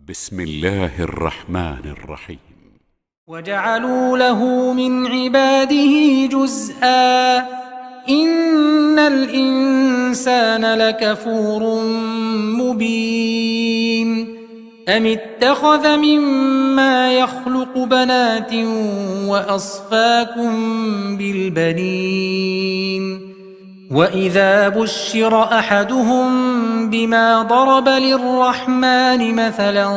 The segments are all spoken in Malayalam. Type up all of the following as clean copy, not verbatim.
بسم الله الرحمن الرحيم. وجعلوا له من عباده جزءا إن الإنسان لكفور مبين أم اتخذ مما يخلق بنات وأصفاكم بالبنين وإذا بشر أحدهم بما ضرب للرحمن مثلا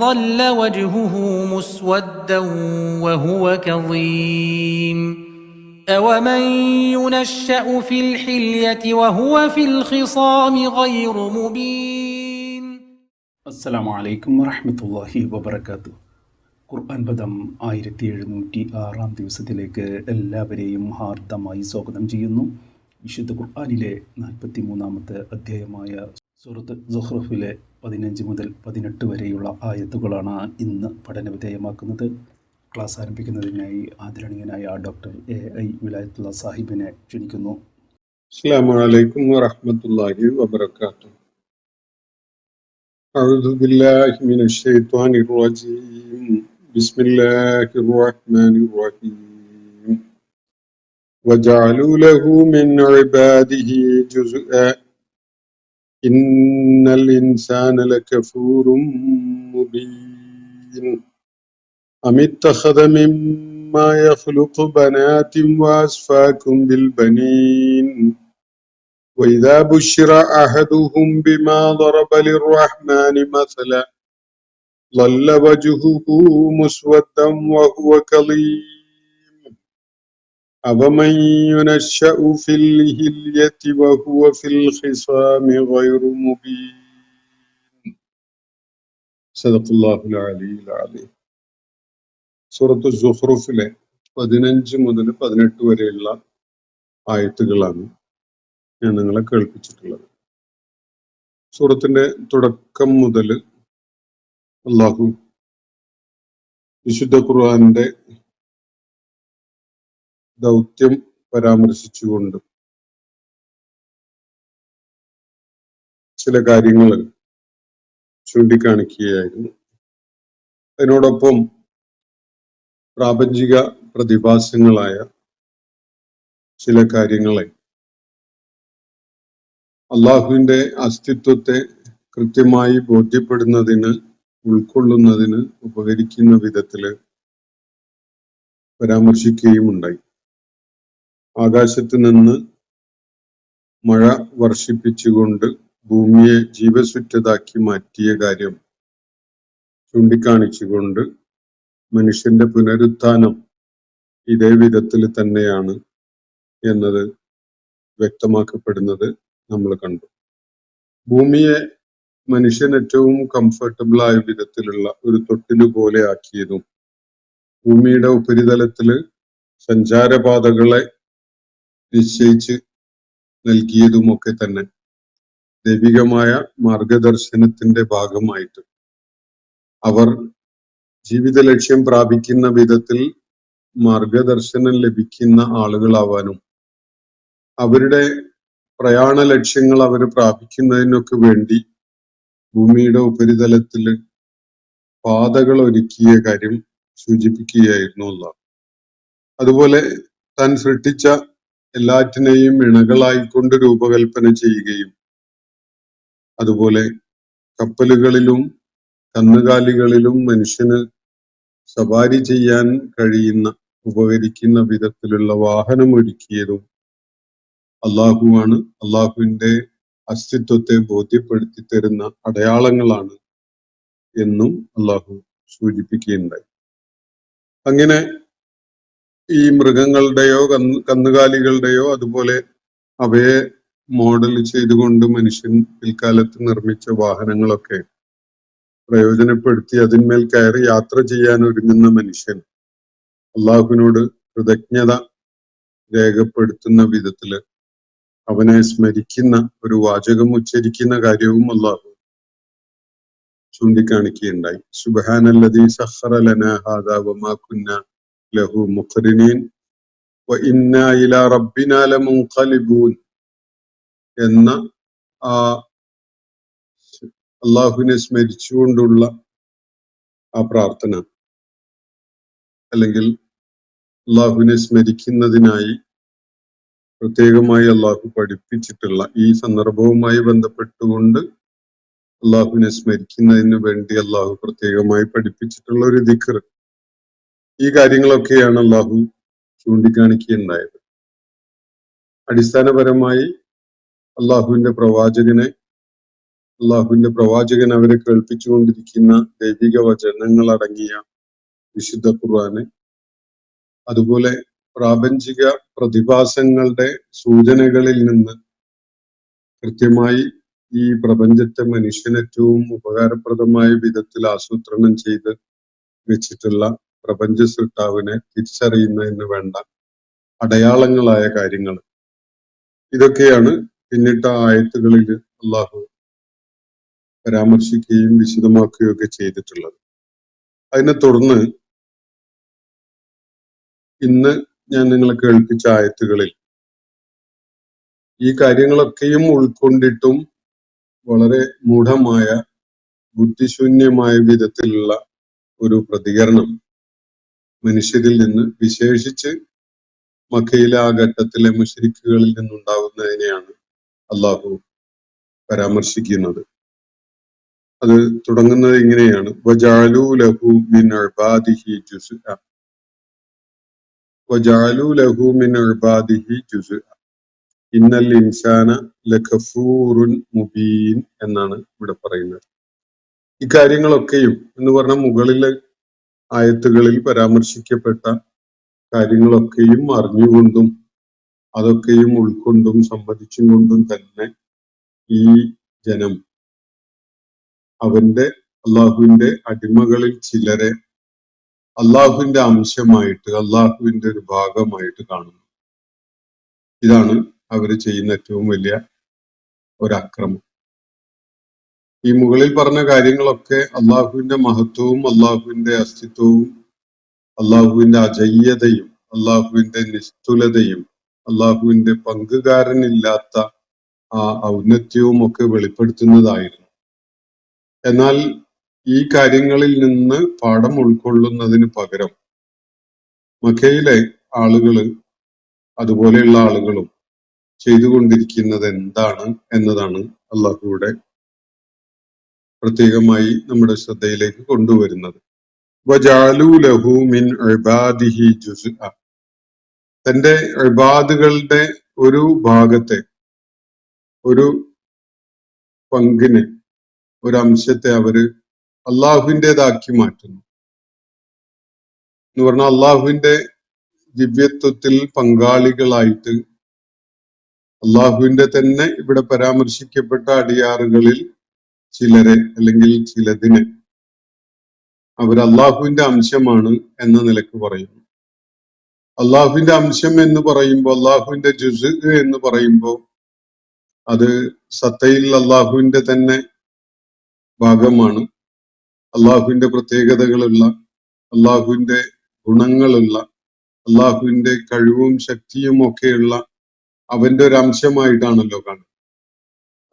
ظل وجهه مسودا وهو كظيم أومن ينشأ في الحلية وهو في الخصام غير مبين. അസ്സലാമു അലൈക്കും വറഹ്മത്തുള്ളാഹി വബറകാതുഹു. ഖുർആൻ പദം 1706 ദിവസത്തിലേക്ക് എല്ലാവരെയും ഹാർദമായി സ്വാഗതം ചെയ്യുന്നു. വിശുദ്ധ ഖുർആനിലെ 43-ാമത്തെ അധ്യായമായ സൂറത്ത് സുഖ്റൂഫിലെ 15 മുതൽ 18 വരെയുള്ള ആയത്തുകളാണ് ഇന്ന് പഠനവിധേയമാക്കുന്നത്. ക്ലാസ് ആരംഭിക്കുന്നതിനായി ആദരണീയനായ ഡോക്ടർ AI വിലായത്തുള്ള സാഹിബിനെ ക്ഷണിക്കുന്നു. അസ്സലാമു അലൈക്കും വറഹ്മത്തുള്ളാഹി വബറകാതുഹു. أعوذ بالله من الشيطان الرجيم بسم الله الرحمن الرحيم وجعلوا له من عباده جزءا إن الإنسان لكفور مبين أم اتخذ مما يخلق بنات وأصفاكم بالبنين وإذا بشر أحدهم بما ضرب للرحمن مثلا ظل وجهه مسودا وهو كظيم أفمن ينشأ في الحلية وهو في الخصام غير مبين. صدق الله العلي العظيم. സൂറത്ത് സുഖ്റൂഫിലെ 15 മുതൽ 18 വരെയുള്ള ആയത്തുകളാണ് ഞാൻ നിങ്ങളെ കേൾപ്പിച്ചിട്ടുള്ളത്. സൂറത്തിന്റെ തുടക്കം മുതൽ അല്ലാഹു വിശുദ്ധ ഖുർആന്റെ ദൗത്യം പരാമർശിച്ചുകൊണ്ട് ചില കാര്യങ്ങൾ ചൂണ്ടിക്കാണിക്കുകയായിരുന്നു. അതിനോടൊപ്പം പ്രാപഞ്ചിക പ്രതിഭാസങ്ങളായ ചില കാര്യങ്ങളെ അള്ളാഹുവിന്റെ അസ്തിത്വത്തെ കൃത്യമായി ബോധ്യപ്പെടുന്നതിന് ഉൾക്കൊള്ളുന്നതിന് ഉപകരിക്കുന്ന വിധത്തില് പരാമർശിക്കുകയുമുണ്ടായി. ആകാശത്ത് നിന്ന് മഴ വർഷിപ്പിച്ചുകൊണ്ട് ഭൂമിയെ ജീവസുറ്റതാക്കി മാറ്റിയ കാര്യം ചൂണ്ടിക്കാണിച്ചുകൊണ്ട് മനുഷ്യന്റെ പുനരുത്ഥാനം ഇതേ വിധത്തിൽ തന്നെയാണ് എന്നത് വ്യക്തമാക്കപ്പെടുന്നത് നമ്മൾ കണ്ടു. ഭൂമിയെ മനുഷ്യൻ ഏറ്റവും കംഫർട്ടബിൾ ആയ വിധത്തിലുള്ള ഒരു തൊട്ടിലു പോലെ ആക്കിയതും ഭൂമിയുടെ ഉപരിതലത്തില് സഞ്ചാരപാതകളെ നിശ്ചയിച്ച് നൽകിയതുമൊക്കെ തന്നെ ദൈവികമായ മാർഗദർശനത്തിന്റെ ഭാഗമായിട്ട് അവർ ജീവിത ലക്ഷ്യം പ്രാപിക്കുന്ന വിധത്തിൽ മാർഗദർശനം ലഭിക്കുന്ന ആളുകളാവാനും അവരുടെ പ്രയാണ ലക്ഷ്യങ്ങൾ അവർ പ്രാപിക്കുന്നതിനൊക്കെ വേണ്ടി ഭൂമിയുടെ ഉപരിതലത്തിൽ പാതകൾ ഒരുക്കിയ കാര്യം സൂചിപ്പിക്കുകയായിരുന്നു അല്ലാഹ്. അതുപോലെ താൻ സൃഷ്ടിച്ച എല്ലാറ്റിനെയും ഇണകളായിക്കൊണ്ട് രൂപകൽപ്പന ചെയ്യുകയും അതുപോലെ കപ്പലുകളിലും കന്നുകാലികളിലും മനുഷ്യന് സവാരി ചെയ്യാൻ കഴിയുന്ന ഉപകരിക്കുന്ന വിധത്തിലുള്ള വാഹനം ഒരുക്കിയതും അള്ളാഹുവാണ്. അള്ളാഹുവിന്റെ അസ്തിത്വത്തെ ബോധ്യപ്പെടുത്തി തരുന്ന അടയാളങ്ങളാണ് എന്നും അള്ളാഹു സൂചിപ്പിക്കുകയുണ്ടായി. അങ്ങനെ ഈ മൃഗങ്ങളുടെയോ കന്നുകാലികളുടെയോ അതുപോലെ അവയെ മോഡൽ ചെയ്തുകൊണ്ട് മനുഷ്യൻ പിൽക്കാലത്ത് നിർമ്മിച്ച വാഹനങ്ങളൊക്കെ പ്രയോജനപ്പെടുത്തി അതിന്മേൽ കയറി യാത്ര ചെയ്യാൻ ഒരുങ്ങുന്ന മനുഷ്യൻ അള്ളാഹുവിനോട് കൃതജ്ഞത രേഖപ്പെടുത്തുന്ന വിധത്തില് അവനെ സ്മരിക്കുന്ന ഒരു വാചകം ഉച്ചരിക്കുന്ന കാര്യവും അല്ലാഹു ചൂണ്ടിക്കാണിക്കുകയുണ്ടായി. സുബ്ഹാനല്ലദീ സഖറ ലനാ ഹാദാ വമാ കുന്നാ ലഹു മുഖ്രിനീൻ വഇന്നാ ഇലാ റബ്ബിനാ ലമുൻഖലിബൂൻ എന്ന ആ അള്ളാഹുവിനെ സ്മരിച്ചുകൊണ്ടുള്ള ആ പ്രാർത്ഥന അല്ലെങ്കിൽ അള്ളാഹുവിനെ സ്മരിക്കുന്നതിനായി പ്രത്യേകമായി അള്ളാഹു പഠിപ്പിച്ചിട്ടുള്ള ഈ സന്ദർഭവുമായി ബന്ധപ്പെട്ടുകൊണ്ട് അള്ളാഹുവിനെ സ്മരിക്കുന്നതിന് വേണ്ടി അള്ളാഹു പ്രത്യേകമായി പഠിപ്പിച്ചിട്ടുള്ള ഒരു ദിക്ർ. ഈ കാര്യങ്ങളൊക്കെയാണ് അള്ളാഹു ചൂണ്ടിക്കാണിക്കുകയുണ്ടായത്. അടിസ്ഥാനപരമായി അള്ളാഹുവിന്റെ പ്രവാചകൻ അവരെ കേൾപ്പിച്ചുകൊണ്ടിരിക്കുന്ന ദൈവിക വചനങ്ങൾ അടങ്ങിയ വിശുദ്ധ ഖുർആന്, അതുപോലെ പ്രാപഞ്ചിക പ്രതിഭാസങ്ങളുടെ സൂചനകളിൽ നിന്ന് കൃത്യമായി ഈ പ്രപഞ്ചത്തെ മനുഷ്യന് ഏറ്റവും ഉപകാരപ്രദമായ വിധത്തിൽ ആസൂത്രണം ചെയ്ത് വെച്ചിട്ടുള്ള പ്രപഞ്ച സൃഷ്ടാവിനെ തിരിച്ചറിയുന്നതിന് വേണ്ട അടയാളങ്ങളായ കാര്യങ്ങൾ, ഇതൊക്കെയാണ് പിന്നിട്ട ആയത്തുകളിൽ അള്ളാഹു പരാമർശിക്കുകയും വിശദമാക്കുകയൊക്കെ ചെയ്തിട്ടുള്ളത്. അതിനെ തുടർന്ന് ഇന്ന് ഞാൻ നിങ്ങളെ കേൾപ്പിച്ച ആയത്തുകളിൽ ഈ കാര്യങ്ങളൊക്കെയും ഉൾക്കൊണ്ടിട്ടും വളരെ മൂഢമായ ബുദ്ധിശൂന്യമായ വിധത്തിലുള്ള ഒരു പ്രതികരണം മനുഷ്യരിൽ നിന്ന്, വിശേഷിച്ച് മക്കയിലെ ആ ഘട്ടത്തിലെ മുശ്രിക്കുകളിൽ നിന്നുണ്ടാകുന്നതിനെയാണ് അള്ളാഹു പരാമർശിക്കുന്നത്. അത് തുടങ്ങുന്നത് ഇങ്ങനെയാണ്: വജഅലൂ ലഹു മിൻ ഇബാദിഹി ജുസ്അ വജഅലൂ ലഹു മിൻ ഇബാദിഹി ജുസ്അ ഇന്നൽ ഇൻസാന ലകഫൂറുൻ മുബീൻ എന്നാണ് ഇവിടെ പറയുന്നത്. ഇക്കാര്യങ്ങളൊക്കെയും എന്ന് പറഞ്ഞ മുകളിലെ ആയത്തുകളിൽ പരാമർശിക്കപ്പെട്ട കാര്യങ്ങളൊക്കെയും അറിഞ്ഞുകൊണ്ടും അതൊക്കെയും ഉൾക്കൊണ്ടും സമ്മതിച്ചും കൊണ്ടും തന്നെ ഈ ജനം അള്ളാഹുവിന്റെ അടിമകളിൽ ചിലരെ അള്ളാഹുവിന്റെ അംശമായിട്ട്, അള്ളാഹുവിന്റെ ഒരു ഭാഗമായിട്ട് കാണുന്നു. ഇതാണ് അവര് ചെയ്യുന്ന ഏറ്റവും വലിയ ഒരക്രമം. ഈ മുകളിൽ പറഞ്ഞ കാര്യങ്ങളൊക്കെ അള്ളാഹുവിന്റെ മഹത്വവും അള്ളാഹുവിന്റെ അസ്തിത്വവും അള്ളാഹുവിന്റെ അജയ്യതയും അള്ളാഹുവിന്റെ നിസ്തുലതയും അള്ളാഹുവിന്റെ പങ്കുകാരനില്ലാത്ത ആ ഔന്നത്യവും ഒക്കെ വെളിപ്പെടുത്തുന്നതായിരുന്നു. എന്നാൽ ഈ കാര്യങ്ങളിൽ നിന്ന് പാഠം ഉൾക്കൊള്ളുന്നതിന് പകരം മക്കയിലെ ആളുകള്, അതുപോലെയുള്ള ആളുകളും ചെയ്തുകൊണ്ടിരിക്കുന്നത് എന്താണ് എന്നതാണ് അള്ളാഹുവിടെ പ്രത്യേകമായി നമ്മുടെ ശ്രദ്ധയിലേക്ക് കൊണ്ടുവരുന്നത്. വജഅലൂ ലഹു മിൻ ഇബാദിഹി ജുസ്അ, തന്റെ ഇബാദുകളുടെ ഒരു ഭാഗത്തെ, ഒരു പങ്കിനെ, ഒരു അംശത്തെ അവര് അള്ളാഹുവിൻ്റെതാക്കി മാറ്റുന്നു. എന്ന് പറഞ്ഞാൽ അള്ളാഹുവിന്റെ ദിവ്യത്വത്തിൽ പങ്കാളികളായിട്ട് അള്ളാഹുവിന്റെ തന്നെ ഇവിടെ പരാമർശിക്കപ്പെട്ട അടിയാറുകളിൽ ചിലരെ അല്ലെങ്കിൽ ചിലതിനെ അവർ അള്ളാഹുവിന്റെ അംശമാണ് എന്ന നിലക്ക് പറയുന്നു. അള്ളാഹുവിന്റെ അംശം എന്ന് പറയുമ്പോൾ, അള്ളാഹുവിന്റെ ജുസ് എന്ന് പറയുമ്പോൾ, അത് സത്തയിൽ അള്ളാഹുവിന്റെ തന്നെ ഭാഗമാണ്. അള്ളാഹുവിന്റെ പ്രത്യേകതകളുള്ള, അള്ളാഹുവിന്റെ ഗുണങ്ങളുള്ള, അള്ളാഹുവിന്റെ കഴിവും ശക്തിയും ഒക്കെയുള്ള അവന്റെ ഒരു അംശമായിട്ടാണല്ലോ കാണുന്നത്.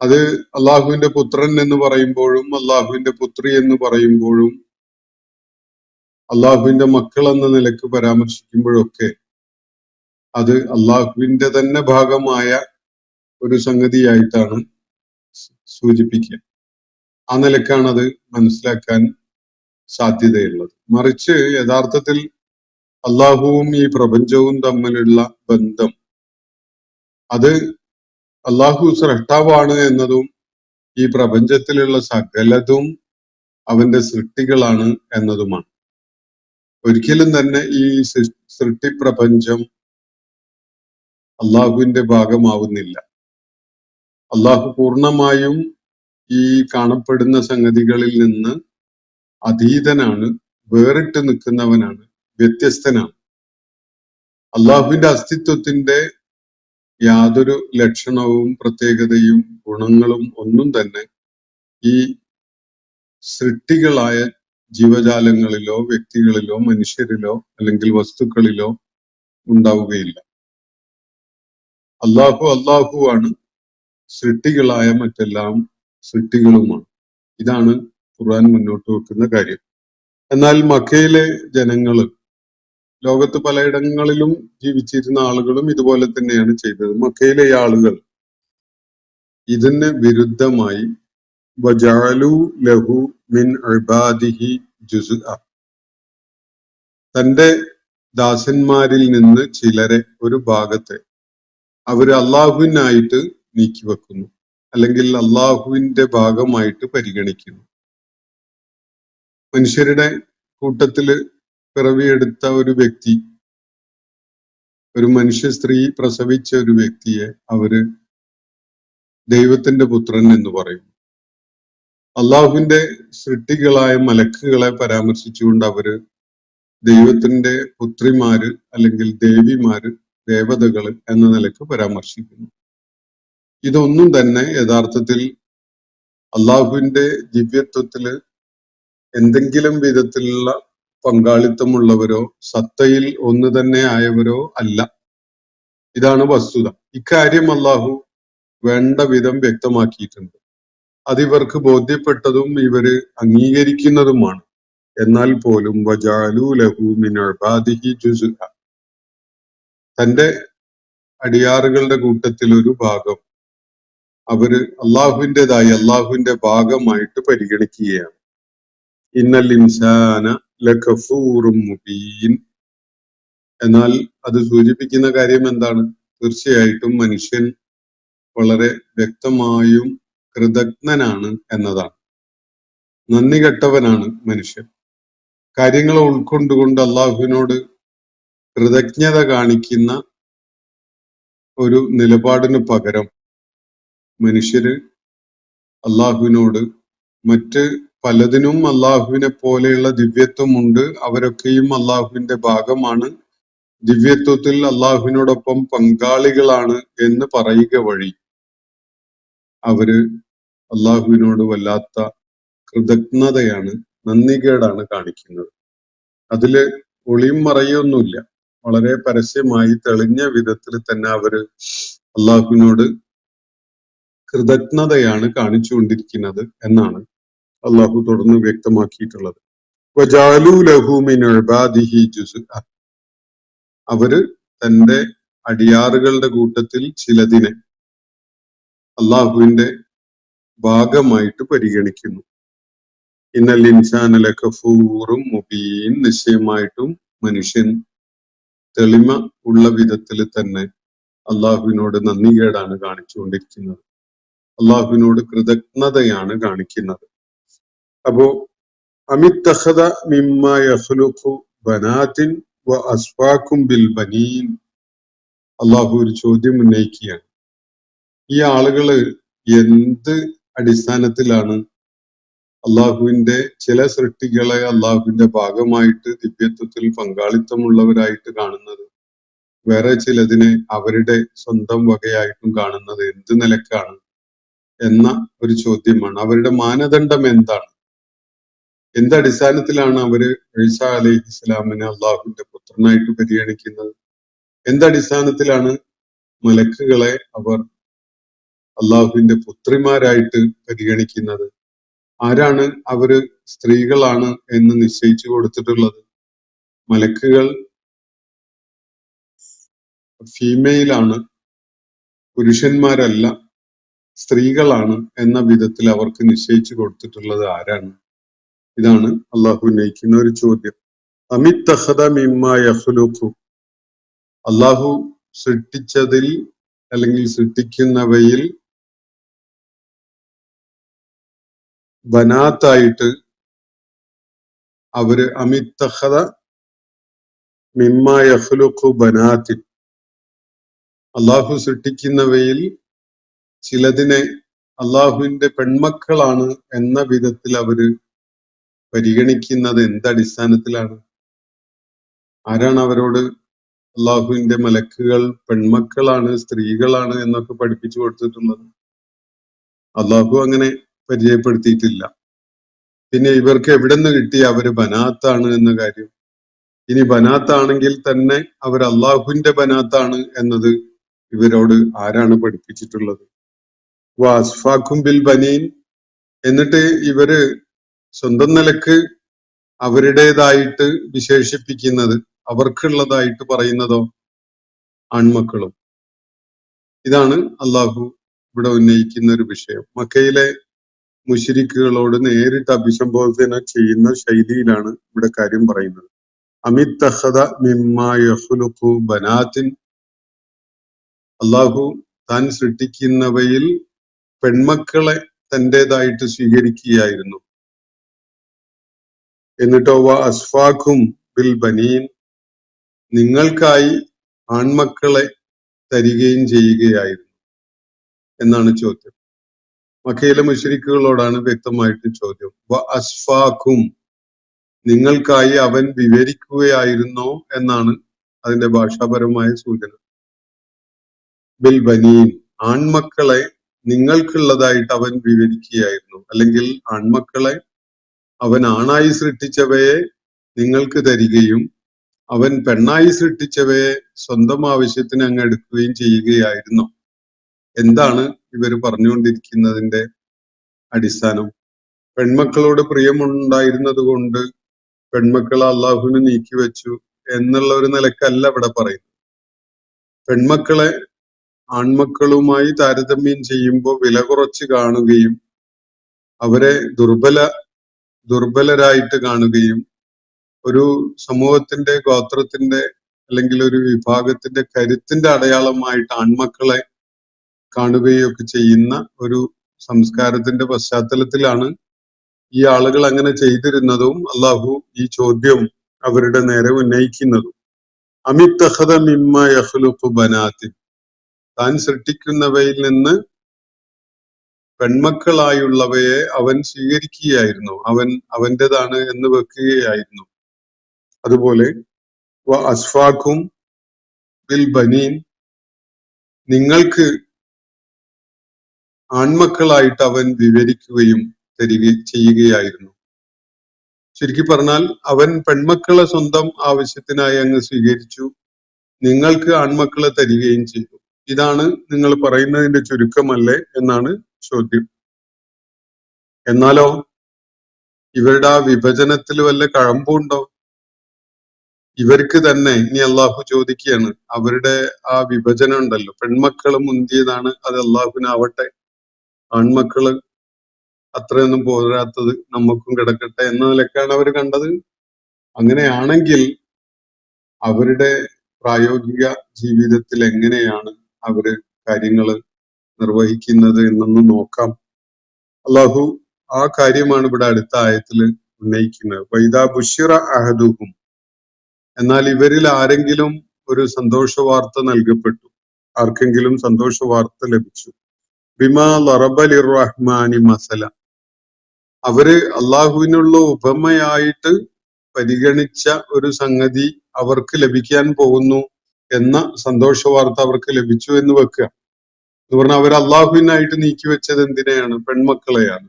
അത് അള്ളാഹുവിന്റെ പുത്രൻ എന്ന് പറയുമ്പോഴും അള്ളാഹുവിന്റെ പുത്രി എന്ന് പറയുമ്പോഴും അള്ളാഹുവിന്റെ മക്കൾ എന്ന നിലക്ക് പരാമർശിക്കുമ്പോഴൊക്കെ അത് അള്ളാഹുവിന്റെ തന്നെ ഭാഗമായ ഒരു സംഗതിയായിട്ടാണ് സൂചിപ്പിക്കുക. ആ നിലക്കാണ് അത് മനസ്സിലാക്കാൻ സാധ്യതയുള്ളത്. മറിച്ച് യഥാർത്ഥത്തിൽ അള്ളാഹുവും ഈ പ്രപഞ്ചവും തമ്മിലുള്ള ബന്ധം, അത് അള്ളാഹു സ്രഷ്ടാവാണ് എന്നതും ഈ പ്രപഞ്ചത്തിലുള്ള സകലതും അവന്റെ സൃഷ്ടികളാണ് എന്നതുമാണ്. ഒരിക്കലും തന്നെ ഈ സൃഷ്ടിപ്രപഞ്ചം അള്ളാഹുവിന്റെ ഭാഗമാവുന്നില്ല. അള്ളാഹു പൂർണ്ണമായും ഈ കാണപ്പെടുന്ന സംഗതികളിൽ നിന്ന് അതീതനാണ്, വേറിട്ട് നിൽക്കുന്നവനാണ്, വ്യത്യസ്തനാണ്. അള്ളാഹുവിന്റെ അസ്തിത്വത്തിന്റെ യാതൊരു ലക്ഷണവും പ്രത്യേകതയും ഗുണങ്ങളും ഒന്നും തന്നെ ഈ സൃഷ്ടികളായ ജീവജാലങ്ങളിലോ വ്യക്തികളിലോ മനുഷ്യരിലോ അല്ലെങ്കിൽ വസ്തുക്കളിലോ ഉണ്ടാവുകയില്ല. അള്ളാഹുവാണ്, സൃഷ്ടികളായ മറ്റെല്ലാം സൃഷ്ടികളുമാണ്. ഇതാണ് ഖുർആൻ മുന്നോട്ട് വെക്കുന്ന കാര്യം. എന്നാൽ മക്കയിലെ ജനങ്ങള്, ലോകത്ത് പലയിടങ്ങളിലും ജീവിച്ചിരുന്ന ആളുകളും ഇതുപോലെ തന്നെയാണ് ചെയ്തത്. മക്കയിലെ ആളുകൾ ഇതിന് വിരുദ്ധമായി വജഅലു ലഹു മിൻ ഇബാദിഹി ജുസ്അ, തന്റെ ദാസന്മാരിൽ നിന്ന് ചിലരെ, ഒരു ഭാഗത്തെ അവര് അള്ളാഹുവിനായിട്ട് നീക്കിവെക്കുന്നു, അല്ലെങ്കിൽ അള്ളാഹുവിന്റെ ഭാഗമായിട്ട് പരിഗണിക്കുന്നു. മനുഷ്യരുടെ കൂട്ടത്തില് പിറവിയെടുത്ത ഒരു വ്യക്തി, ഒരു മനുഷ്യ സ്ത്രീ പ്രസവിച്ച ഒരു വ്യക്തിയെ അവര് ദൈവത്തിന്റെ പുത്രൻ എന്ന് പറയും. അള്ളാഹുവിന്റെ സൃഷ്ടികളായ മലക്കുകളെ പരാമർശിച്ചുകൊണ്ട് അവര് ദൈവത്തിന്റെ പുത്രിമാര് അല്ലെങ്കിൽ ദേവിമാര്, ദേവതകള് എന്ന നിലക്ക് പരാമർശിക്കുന്നു. ഇതൊന്നും തന്നെ യഥാർത്ഥത്തിൽ അള്ളാഹുവിന്റെ ദിവ്യത്വത്തില് എന്തെങ്കിലും വിധത്തിലുള്ള പങ്കാളിത്തമുള്ളവരോ സത്തയിൽ ഒന്ന് തന്നെ ആയവരോ അല്ല. ഇതാണ് വസ്തുത. ഇക്കാര്യം അള്ളാഹു വേണ്ട വിധം വ്യക്തമാക്കിയിട്ടുണ്ട്. അതിവർക്ക് ബോധ്യപ്പെട്ടതും ഇവര് അംഗീകരിക്കുന്നതുമാണ്. എന്നാൽ പോലും വജഅലു ലഹു മിൻ ഇബാദിഹി ജുസ്അ, തന്റെ അടിയാറുകളുടെ കൂട്ടത്തിൽ ഒരു ഭാഗം അവര് അള്ളാഹുവിൻ്റെതായി, അള്ളാഹുവിന്റെ ഭാഗമായിട്ട് പരിഗണിക്കുകയാണ്. ഇന്നൽ ഇൻസാന ലകഫൂറും മുബീൻ. എന്നാൽ അത് സൂചിപ്പിക്കുന്ന കാര്യം എന്താണ്? തീർച്ചയായിട്ടും മനുഷ്യൻ വളരെ വ്യക്തമായും കൃതജ്ഞനാണ് എന്നതാണ്. നന്ദി കെട്ടവനാണ് മനുഷ്യൻ. കാര്യങ്ങളെ ഉൾക്കൊണ്ടുകൊണ്ട് അള്ളാഹുവിനോട് കൃതജ്ഞത കാണിക്കുന്ന ഒരു നിലപാടിന് പകരം മനുഷ്യര് അള്ളാഹുവിനോട് മറ്റ് പലതിനും അള്ളാഹുവിനെ പോലെയുള്ള ദിവ്യത്വമുണ്ട്, അവരൊക്കെയും അള്ളാഹുവിന്റെ ഭാഗമാണ്, ദിവ്യത്വത്തിൽ അള്ളാഹുവിനോടൊപ്പം പങ്കാളികളാണ് എന്ന് പറയുക വഴി അവര് അള്ളാഹുവിനോട് വല്ലാത്ത കൃതജ്ഞതയാണ്, നന്ദികേടാണ് കാണിക്കുന്നത്. അതില് ഒളിയും മറയൊന്നുമില്ല. വളരെ പരസ്യമായി തെളിഞ്ഞ വിധത്തിൽ തന്നെ അവര് അള്ളാഹുവിനോട് കൃതജ്ഞതയാണ് കാണിച്ചുകൊണ്ടിരിക്കുന്നത് എന്നാണ് അള്ളാഹു തുടർന്ന് വ്യക്തമാക്കിയിട്ടുള്ളത്. വജഅലു ലഹു മിൻ ഇബാദിഹി ജുസ്അ, അവര് തന്റെ അടിയാറുകളുടെ കൂട്ടത്തിൽ ചിലതിനെ അള്ളാഹുവിന്റെ ഭാഗമായിട്ട് പരിഗണിക്കുന്നു. ഇന്നൽ ഇൻസാന ലകഫൂറും മുബീൻ, നിശ്ചയമായിട്ടും മനുഷ്യൻ തെളിമ ഉള്ള വിധത്തിൽ തന്നെ അള്ളാഹുവിനോട് നന്ദികേടാണ് കാണിച്ചുകൊണ്ടിരിക്കുന്നത്, അള്ളാഹുവിനോട് കൃതജ്ഞതയാണ് കാണിക്കുന്നത്. അപ്പോ അമിത്തഖദ മിമ്മ യഖ്ലുഖു ബനാതിൻ വ അസ്ഫാകും ബിൽ ബനീൻ, അള്ളാഹു ഒരു ചോദ്യം ഉന്നയിക്കുകയാണ്. ഈ ആളുകള് എന്ത് അടിസ്ഥാനത്തിലാണ് അള്ളാഹുവിന്റെ ചില സൃഷ്ടികളെ അള്ളാഹുവിന്റെ ഭാഗമായിട്ട് ദിവ്യത്വത്തിൽ പങ്കാളിത്തമുള്ളവരായിട്ട് കാണുന്നത്, വേറെ ചിലതിനെ അവരുടെ സ്വന്തം വകയായിട്ടും കാണുന്നത് എന്ത് നിലക്കാണ് എന്ന ഒരു ചോദ്യമാണ്. അവരുടെ മാനദണ്ഡം എന്താണ്? എന്തടിസ്ഥാനത്തിലാണ് അവര് ഈസാ അലൈഹി ഇസ്ലാമിനെ അള്ളാഹുവിന്റെ പുത്രനായിട്ട് പരിഗണിക്കുന്നത്? എന്തടിസ്ഥാനത്തിലാണ് മലക്കുകളെ അവർ അള്ളാഹുവിന്റെ പുത്രിമാരായിട്ട് പരിഗണിക്കുന്നത്? ആരാണ് അവര് സ്ത്രീകളാണ് എന്ന് നിശ്ചയിച്ചു കൊടുത്തിട്ടുള്ളത്? മലക്കുകൾ ഫീമെയിലാണ്, പുരുഷന്മാരല്ല, സ്ത്രീകളാണ് എന്ന വിധത്തിൽ അവർക്ക് നിശ്ചയിച്ചു കൊടുത്തിട്ടുള്ളത് ആരാണ്? ഇതാണ് അള്ളാഹു ഉന്നയിക്കുന്ന ഒരു ചോദ്യം. അമിത്തഖദ മിമ്മ യഖ്ലുഖു, അള്ളാഹു സൃഷ്ടിച്ചതിൽ അല്ലെങ്കിൽ സൃഷ്ടിക്കുന്നവയിൽ ബനാത്തായിട്ട് അവര് അമിത്തഖദ മിമ്മ യഖ്ലുഖു ബനാത്തിൻ, അള്ളാഹു സൃഷ്ടിക്കുന്നവയിൽ ചിലതിനെ അള്ളാഹുവിന്റെ പെൺമക്കളാണ് എന്ന വിധത്തിൽ അവര് പരിഗണിക്കുന്നത് എന്തടിസ്ഥാനത്തിലാണ്? ആരാണ് അവരോട് അള്ളാഹുവിന്റെ മലക്കുകൾ പെൺമക്കളാണ്, സ്ത്രീകളാണ് എന്നൊക്കെ പഠിപ്പിച്ചു കൊടുത്തിട്ടുള്ളത്? അള്ളാഹു അങ്ങനെ പരിചയപ്പെടുത്തിയിട്ടില്ല. പിന്നെ ഇവർക്ക് എവിടെ നിന്ന് കിട്ടി അവര് ബനാത്താണ് എന്ന കാര്യം? ഇനി ബനാത്താണെങ്കിൽ തന്നെ അവർ അള്ളാഹുവിന്റെ ബനാത്താണ് എന്നത് ഇവരോട് ആരാണ് പഠിപ്പിച്ചിട്ടുള്ളത്? വാസ്ഫാഖും ബിൽ ബനീൻ, എന്നിട്ട് ഇവര് സ്വന്തം നിലക്ക് അവരുടേതായിട്ട് വിശേഷിപ്പിക്കുന്നത്, അവർക്കുള്ളതായിട്ട് പറയുന്നതോ ആൺമക്കളും. ഇതാണ് അള്ളാഹു ഇവിടെ ഉന്നയിക്കുന്ന ഒരു വിഷയം. മക്കയിലെ മുശ്രിക്കുകളോട് നേരിട്ട് അഭിസംബോധന ചെയ്യുന്ന ശൈലിയിലാണ് ഇവിടെ കാര്യം പറയുന്നത്. അമിത്തഖദ മിമ്മാ യഖ്ലുഖു ബനാത്തിൻ, അള്ളാഹു താൻ സൃഷ്ടിക്കുന്നവയിൽ പെൺമക്കളെ തന്റേതായിട്ട് സ്വീകരിക്കുകയായിരുന്നു. എന്നിട്ടോ വ അസ്ഫാഖും ബിൽ ബനീൻ, നിങ്ങൾക്കായി ആൺമക്കളെ തരികയും ചെയ്യുകയായിരുന്നു എന്നാണ് ചോദ്യം. മക്കയിലെ മുശ്രിക്കുകളോടാണ് വ്യക്തമായിട്ട് ചോദ്യം. വ അസ്ഫാഖും, നിങ്ങൾക്കായി അവൻ വിവരിക്കുകയായിരുന്നോ എന്നാണ് അതിന്റെ ഭാഷാപരമായ സൂചന. ബിൽ ബനീൻ, ആൺമക്കളെ നിങ്ങൾക്കുള്ളതായിട്ട് അവൻ വിവരിക്കുകയായിരുന്നു, അല്ലെങ്കിൽ ആൺമക്കളെ അവൻ ആണായി സൃഷ്ടിച്ചവയെ നിങ്ങൾക്ക് തരികയും അവൻ പെണ്ണായി സൃഷ്ടിച്ചവയെ സ്വന്തം ആവശ്യത്തിന് അങ്ങ് എടുക്കുകയും ചെയ്യുകയായിരുന്നു. എന്താണ് ഇവർ പറഞ്ഞുകൊണ്ടിരിക്കുന്നതിന്റെ അടിസ്ഥാനം? പെൺമക്കളോട് പ്രിയമുണ്ടായിരുന്നത് കൊണ്ട് പെൺമക്കളെ അള്ളാഹുവിന് നീക്കിവെച്ചു എന്നുള്ള ഒരു നിലക്കല്ല ഇവിടെ പറയുന്നത്. പെൺമക്കളെ ആൺമക്കളുമായി താരതമ്യം ചെയ്യുമ്പോൾ വില കുറച്ച് കാണുകയും അവരെ ദുർബലരായിട്ട് കാണുകയും ഒരു സമൂഹത്തിന്റെ, ഗോത്രത്തിന്റെ അല്ലെങ്കിൽ ഒരു വിഭാഗത്തിന്റെ കരുത്തിന്റെ അടയാളമായിട്ട് ആൺമക്കളെ കാണുകയൊക്കെ ചെയ്യുന്ന ഒരു സംസ്കാരത്തിന്റെ പശ്ചാത്തലത്തിലാണ് ഈ ആളുകൾ അങ്ങനെ ചെയ്തിരുന്നതും അള്ളാഹു ഈ ചോദ്യം അവരുടെ നേരെ ഉന്നയിക്കുന്നതും. അമിത്തഖദ മിമ്മ യഖ്ലുഖു ബനാത്തിൻ, താൻ സൃഷ്ടിക്കുന്നവയിൽ നിന്ന് പെൺമക്കളായുള്ളവയെ അവൻ സ്വീകരിക്കുകയായിരുന്നു, അവൻ അവന്റേതാണ് എന്ന് വെക്കുകയായിരുന്നു. അതുപോലെ വ അസ്ഫാഖും ബിൽ ബനീൻ, നിങ്ങൾക്ക് ആൺമക്കളായിട്ട് അവൻ വിവരിക്കുകയും ചെയ്യുകയായിരുന്നു. ചുരുക്കി പറഞ്ഞാൽ അവൻ പെൺമക്കളെ സ്വന്തം ആവശ്യത്തിനായി അങ്ങ് സ്വീകരിച്ചു, നിങ്ങൾക്ക് ആൺമക്കളെ തരികയും ചെയ്തു. ഇതാണ് നിങ്ങൾ പറയുന്നതിന്റെ ചുരുക്കമല്ലേ എന്നാണ് ചോദ്യം. എന്നാലോ ഇവരുടെ ആ വിഭജനത്തിൽ വല്ല കഴമ്പുണ്ടോ? ഇവർക്ക് തന്നെ ഇനി അള്ളാഹു ചോദിക്കുകയാണ്, അവരുടെ ആ വിഭജനം ഉണ്ടല്ലോ, പെൺമക്കള് മുന്തിയതാണ്, അത് അള്ളാഹുവിനാവട്ടെ, ആൺമക്കള് അത്രയൊന്നും പോരാത്തത് നമുക്കും കിടക്കട്ടെ എന്ന നിലക്കാണ് അവർ കണ്ടത്. അങ്ങനെയാണെങ്കിൽ അവരുടെ പ്രായോഗിക ജീവിതത്തിൽ എങ്ങനെയാണ് അവര് കാര്യങ്ങൾ നിർവഹിക്കുന്നത് എന്നൊന്ന് നോക്കാം. അള്ളാഹു ആ കാര്യമാണ് ഇവിടെ അടുത്ത ആയത്തിൽ ഉന്നയിക്കുന്നത്. വൈദാ ബുശ്ശിറ അഹദുഹും, എന്നാൽ ഇവരിൽ ആരെങ്കിലും ഒരു സന്തോഷ വാർത്ത നൽകപ്പെട്ടു, ആർക്കെങ്കിലും സന്തോഷ വാർത്ത ലഭിച്ചു, ബിമാ ലറബ ലിർറഹ്മാനി മസല, അവര് അള്ളാഹുവിനുള്ള ഉപമയായിട്ട് പരിഗണിച്ച ഒരു സംഗതി അവർക്ക് ലഭിക്കാൻ പോകുന്നു എന്ന സന്തോഷ വാർത്ത അവർക്ക് ലഭിച്ചു എന്ന് വെക്കുക. എന്ന് പറഞ്ഞാൽ അവർ അള്ളാഹുവിനായിട്ട് നീക്കിവെച്ചത് എന്തിനെയാണ്? പെൺമക്കളെയാണ്.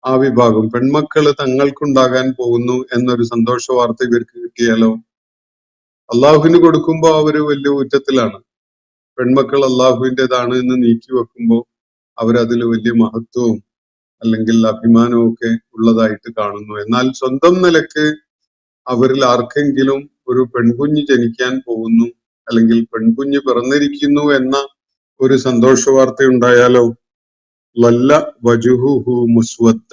ആ വിഭാഗം പെൺമക്കള് തങ്ങൾക്കുണ്ടാകാൻ പോകുന്നു എന്നൊരു സന്തോഷ വാർത്ത ഇവർക്ക് കിട്ടിയാലോ, അള്ളാഹുവിന് കൊടുക്കുമ്പോ അവര് വലിയ ഊറ്റത്തിലാണ്. പെൺമക്കൾ അള്ളാഹുവിൻ്റെതാണ് എന്ന് നീക്കി വെക്കുമ്പോ അവരതിൽ വലിയ മഹത്വവും അല്ലെങ്കിൽ അഭിമാനവും ഒക്കെ ഉള്ളതായിട്ട് കാണുന്നു. എന്നാൽ സ്വന്തം നിലക്ക് അവരിൽ ആർക്കെങ്കിലും ഒരു പെൺകുഞ്ഞ് ജനിക്കാൻ പോകുന്നു അല്ലെങ്കിൽ പെൺകുഞ്ഞ് പിറന്നിരിക്കുന്നു എന്ന ഒരു സന്തോഷ വാർത്ത ഉണ്ടായാലോ, ലല്ല വജുഹുഹു മുസ്വദ്ദ,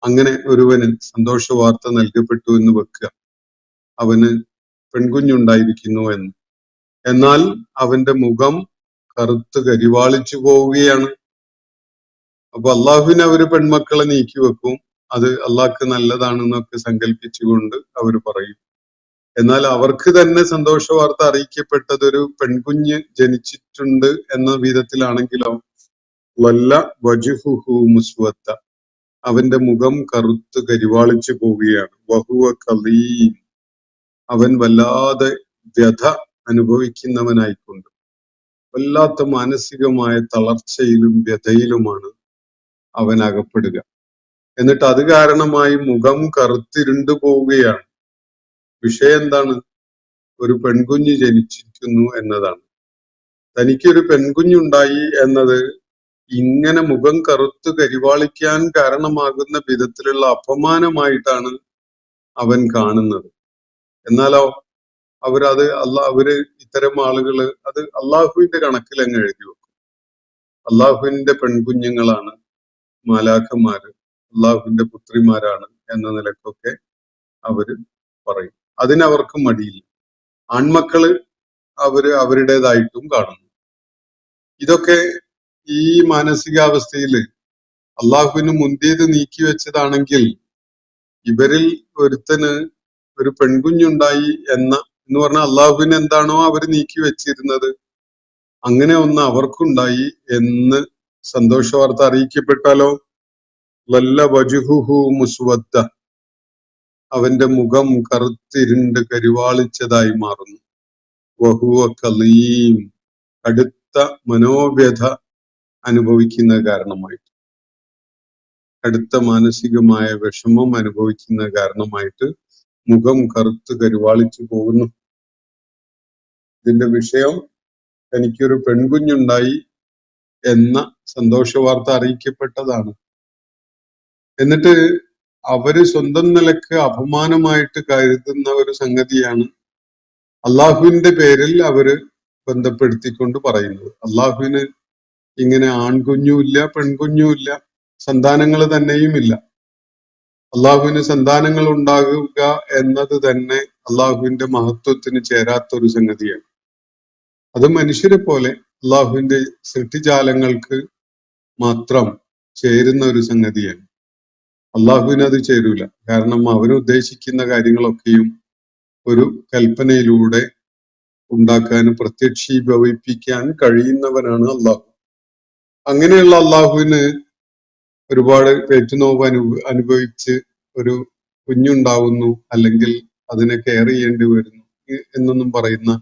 അങ്ങനെ ഒരുവന് സന്തോഷ വാർത്ത നൽകപ്പെട്ടു എന്ന് വെക്കുക, അവന് പെൺകുഞ്ഞുണ്ടായിരിക്കുന്നു എന്ന്. എന്നാൽ അവന്റെ മുഖം കറുത്ത് കരിവാളിച്ചു പോവുകയാണ്. അപ്പൊ അള്ളാഹുവിന് അവര് പെൺമക്കളെ നീക്കി വെക്കും, അത് അള്ളാഹ്ക്ക് നല്ലതാണെന്നൊക്കെ സങ്കല്പിച്ചുകൊണ്ട് അവർ പറയും. എന്നാൽ അവർക്ക് തന്നെ സന്തോഷ വാർത്ത അറിയിക്കപ്പെട്ടത് ഒരു പെൺകുഞ്ഞ് ജനിച്ചിട്ടുണ്ട് എന്ന വിധത്തിലാണെങ്കിലോ, വല്ല വജുഹുഹു മുസ്വദ്ദ, അവന്റെ മുഖം കറുത്ത് കരിവാളിച്ചു പോവുകയാണ്. വഹുവ കലീം, അവൻ വല്ലാതെ വ്യഥ അനുഭവിക്കുന്നവനായിക്കൊണ്ട് വല്ലാത്ത മാനസികമായ തളർച്ചയിലും വ്യഥയിലുമാണ് അവൻ അകപ്പെടുക. എന്നിട്ട് അത് കാരണമായി മുഖം കറുത്തിരുണ്ടു പോവുകയാണ്. വിഷയം എന്താണ്? ഒരു പെൺകുഞ്ഞ് ജനിച്ചിരിക്കുന്നു എന്നതാണ്. തനിക്കൊരു പെൺകുഞ്ഞുണ്ടായി എന്നത് ഇങ്ങനെ മുഖം കറുത്ത് കരിവാളിക്കാൻ കാരണമാകുന്ന വിധത്തിലുള്ള അപമാനമായിട്ടാണ് അവൻ കാണുന്നത്. എന്നാലോ അവര് ഇത്തരം ആളുകള് അത് അള്ളാഹുവിന്റെ കണക്കിൽ അങ്ങ് എഴുതി വെക്കും. അള്ളാഹുവിന്റെ പെൺകുഞ്ഞുങ്ങളാണ് മാലാഖമാര്, അള്ളാഹുവിന്റെ പുത്രിമാരാണ് എന്ന നിലക്കൊക്കെ അവര് പറയും. അതിനവർക്ക് മടിയില്ല. ആൺമക്കള് അവരുടേതായിട്ടും കാണുന്നു. ഇതൊക്കെ ഈ മാനസികാവസ്ഥയില് അള്ളാഹുവിന് മുന്തിയത് നീക്കി വെച്ചതാണെങ്കിൽ ഇവരിൽ ഒരുത്തന് ഒരു പെൺകുഞ്ഞുണ്ടായി എന്ന് പറഞ്ഞാൽ അള്ളാഹുവിന് എന്താണോ അവര് നീക്കി വെച്ചിരുന്നത് അങ്ങനെ ഒന്ന് അവർക്കുണ്ടായി എന്ന് സന്തോഷ വാർത്ത അറിയിക്കപ്പെട്ടാലോ, വല്ല വജുഹുഹു മുസ്വദ്ദ, അവന്റെ മുഖം കറുത്തിരുണ്ട് കരിവാളിച്ചതായി മാറുന്നു. വഹുവ കലീം, കടുത്ത മനോവ്യഥ അനുഭവിക്കുന്ന കാരണമായിട്ട്, കടുത്ത മാനസികമായ വിഷമം അനുഭവിക്കുന്ന കാരണമായിട്ട് മുഖം കറുത്ത് കരുവാളിച്ചു പോകുന്നു. ഇതിന്റെ വിഷയം തനിക്കൊരു പെൺകുഞ്ഞുണ്ടായി എന്ന സന്തോഷ വാർത്ത അറിയിക്കപ്പെട്ടതാണ്. എന്നിട്ട് അവര് സ്വന്തം നിലക്ക് അപമാനമായിട്ട് കരുതുന്ന ഒരു സംഗതിയാണ് അള്ളാഹുവിന്റെ പേരിൽ അവര് ബന്ധപ്പെടുത്തിക്കൊണ്ട് പറയുന്നത്. അള്ളാഹുവിന് ഇങ്ങനെ ആൺകുഞ്ഞുമില്ല പെൺകുഞ്ഞുമില്ല, സന്താനങ്ങൾ തന്നെയുമില്ല. അള്ളാഹുവിന് സന്താനങ്ങൾ ഉണ്ടാകുക എന്നത് തന്നെ അള്ളാഹുവിന്റെ മഹത്വത്തിന് ചേരാത്തൊരു സംഗതിയാണ്. അത് മനുഷ്യരെ പോലെ അള്ളാഹുവിന്റെ സൃഷ്ടിജാലങ്ങൾക്ക് മാത്രം ചേരുന്ന ഒരു സംഗതിയാണ്. അള്ളാഹുവിന് അത് ചേരൂല. കാരണം അവന് ഉദ്ദേശിക്കുന്ന കാര്യങ്ങളൊക്കെയും ഒരു കൽപ്പനയിലൂടെ ഉണ്ടാക്കാനും പ്രത്യക്ഷീഭവിപ്പിക്കാൻ കഴിയുന്നവനാണ് അള്ളാഹു. അങ്ങനെയുള്ള അള്ളാഹുവിന് ഒരുപാട് പേറ്റുനോവ് അനുഭവിച്ച് ഒരു കുഞ്ഞുണ്ടാവുന്നു, അല്ലെങ്കിൽ അതിനെ കെയർ ചെയ്യേണ്ടി വരുന്നു എന്നൊന്നും പറയുന്ന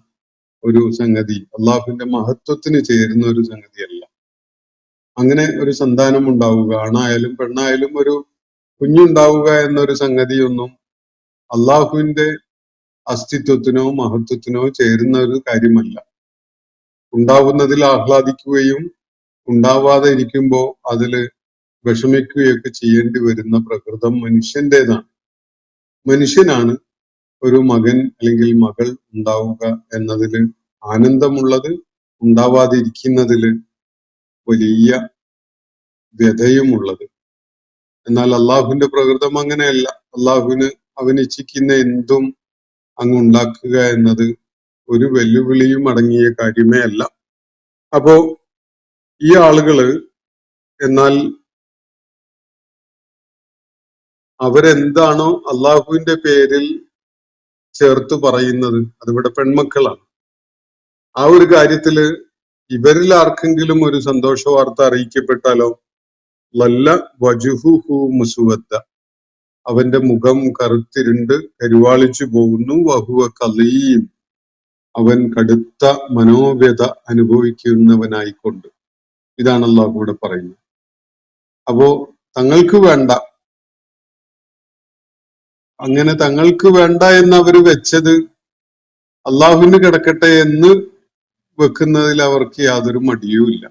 ഒരു സംഗതി അള്ളാഹുവിന്റെ മഹത്വത്തിന് ചേരുന്ന ഒരു സംഗതിയല്ല. അങ്ങനെ ഒരു സന്താനം ഉണ്ടാവുക, ആണായാലും പെണ്ണായാലും ഒരു കുഞ്ഞുണ്ടാവുക എന്നൊരു സംഗതിയൊന്നും അള്ളാഹുവിന്റെ അസ്തിത്വത്തിനോ മഹത്വത്തിനോ ചേരുന്ന ഒരു കാര്യമല്ല. ഉണ്ടാവുന്നതിൽ ആഹ്ലാദിക്കുകയും ഉണ്ടാവാതെ ഇരിക്കുമ്പോൾ അതില് വിഷമിക്കുകയൊക്കെ ചെയ്യേണ്ടി വരുന്ന പ്രകൃതം മനുഷ്യന്റേതാണ്. മനുഷ്യനാണ് ഒരു മകൻ അല്ലെങ്കിൽ മകൾ ഉണ്ടാവുക എന്നതില് ആനന്ദമുള്ളത്, ഉണ്ടാവാതിരിക്കുന്നതില് വലിയ വ്യഥയുമുള്ളത്. എന്നാൽ അള്ളാഹുവിന്റെ പ്രകൃതം അങ്ങനെയല്ല. അള്ളാഹുവിന് അവൻ ഇച്ഛിക്കുന്ന എന്തും അങ്ങ് ഉണ്ടാക്കുക എന്നത് ഒരു വെല്ലുവിളിയും അടങ്ങിയ കാര്യമേ അല്ല. അപ്പോ ഈ ആളുകള് എന്നാൽ അവരെന്താണോ അള്ളാഹുവിന്റെ പേരിൽ ചേർത്ത് പറയുന്നത്, അതിവിടെ പെൺമക്കളാണ്. ആ ഒരു കാര്യത്തില് ഇവരിൽ ആർക്കെങ്കിലും ഒരു സന്തോഷ വാർത്ത അറിയിക്കപ്പെട്ടാലോ, വല്ല വജുഹുഹു മുസുവദ്ദ, അവന്റെ മുഖം കറുത്തിരുണ്ട് കരുവാളിച്ചു പോകുന്നു. വഹുവ കലീം, അവൻ കടുത്ത മനോവ്യത അനുഭവിക്കുന്നവനായിക്കൊണ്ട്. ഇതാണ് അള്ളാഹു ഇവിടെ പറയുന്നത്. അപ്പോ തങ്ങൾക്ക് വേണ്ട, അങ്ങനെ തങ്ങൾക്ക് വേണ്ട എന്ന് അവര് വെച്ചത് അള്ളാഹുവിന് കിടക്കട്ടെ എന്ന് വെക്കുന്നതിൽ അവർക്ക് യാതൊരു മടിയുമില്ല.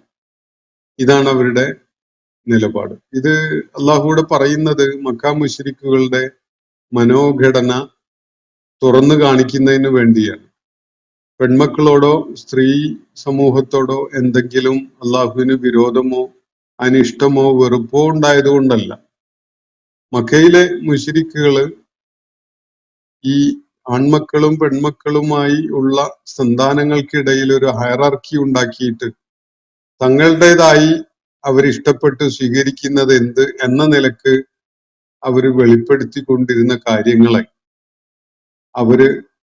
ഇതാണ് അവരുടെ നിലപാട്. ഇത് അള്ളാഹുവിടെ പറയുന്നത് മക്കാ മുശ്രിക്കുകളുടെ മനോഘടന തുറന്നു കാണിക്കുന്നതിന് വേണ്ടിയാണ്. പെൺമക്കളോടോ സ്ത്രീ സമൂഹത്തോടോ എന്തെങ്കിലും അള്ളാഹുവിന് വിരോധമോ അനിഷ്ടമോ വെറുപ്പോ ഉണ്ടായതുകൊണ്ടല്ല. മക്കയിലെ മുശ്രിക്കുകള് ഈ ആൺമക്കളും പെൺമക്കളുമായി ഉള്ള സന്താനങ്ങൾക്കിടയിൽ ഒരു ഹയറാർക്കി ഉണ്ടാക്കിയിട്ട് തങ്ങളുടേതായി അവരിഷ്ടപ്പെട്ട് സ്വീകരിക്കുന്നത് എന്ത് എന്ന നിലക്ക് അവര് വെളിപ്പെടുത്തിക്കൊണ്ടിരുന്ന കാര്യങ്ങളെ അവര്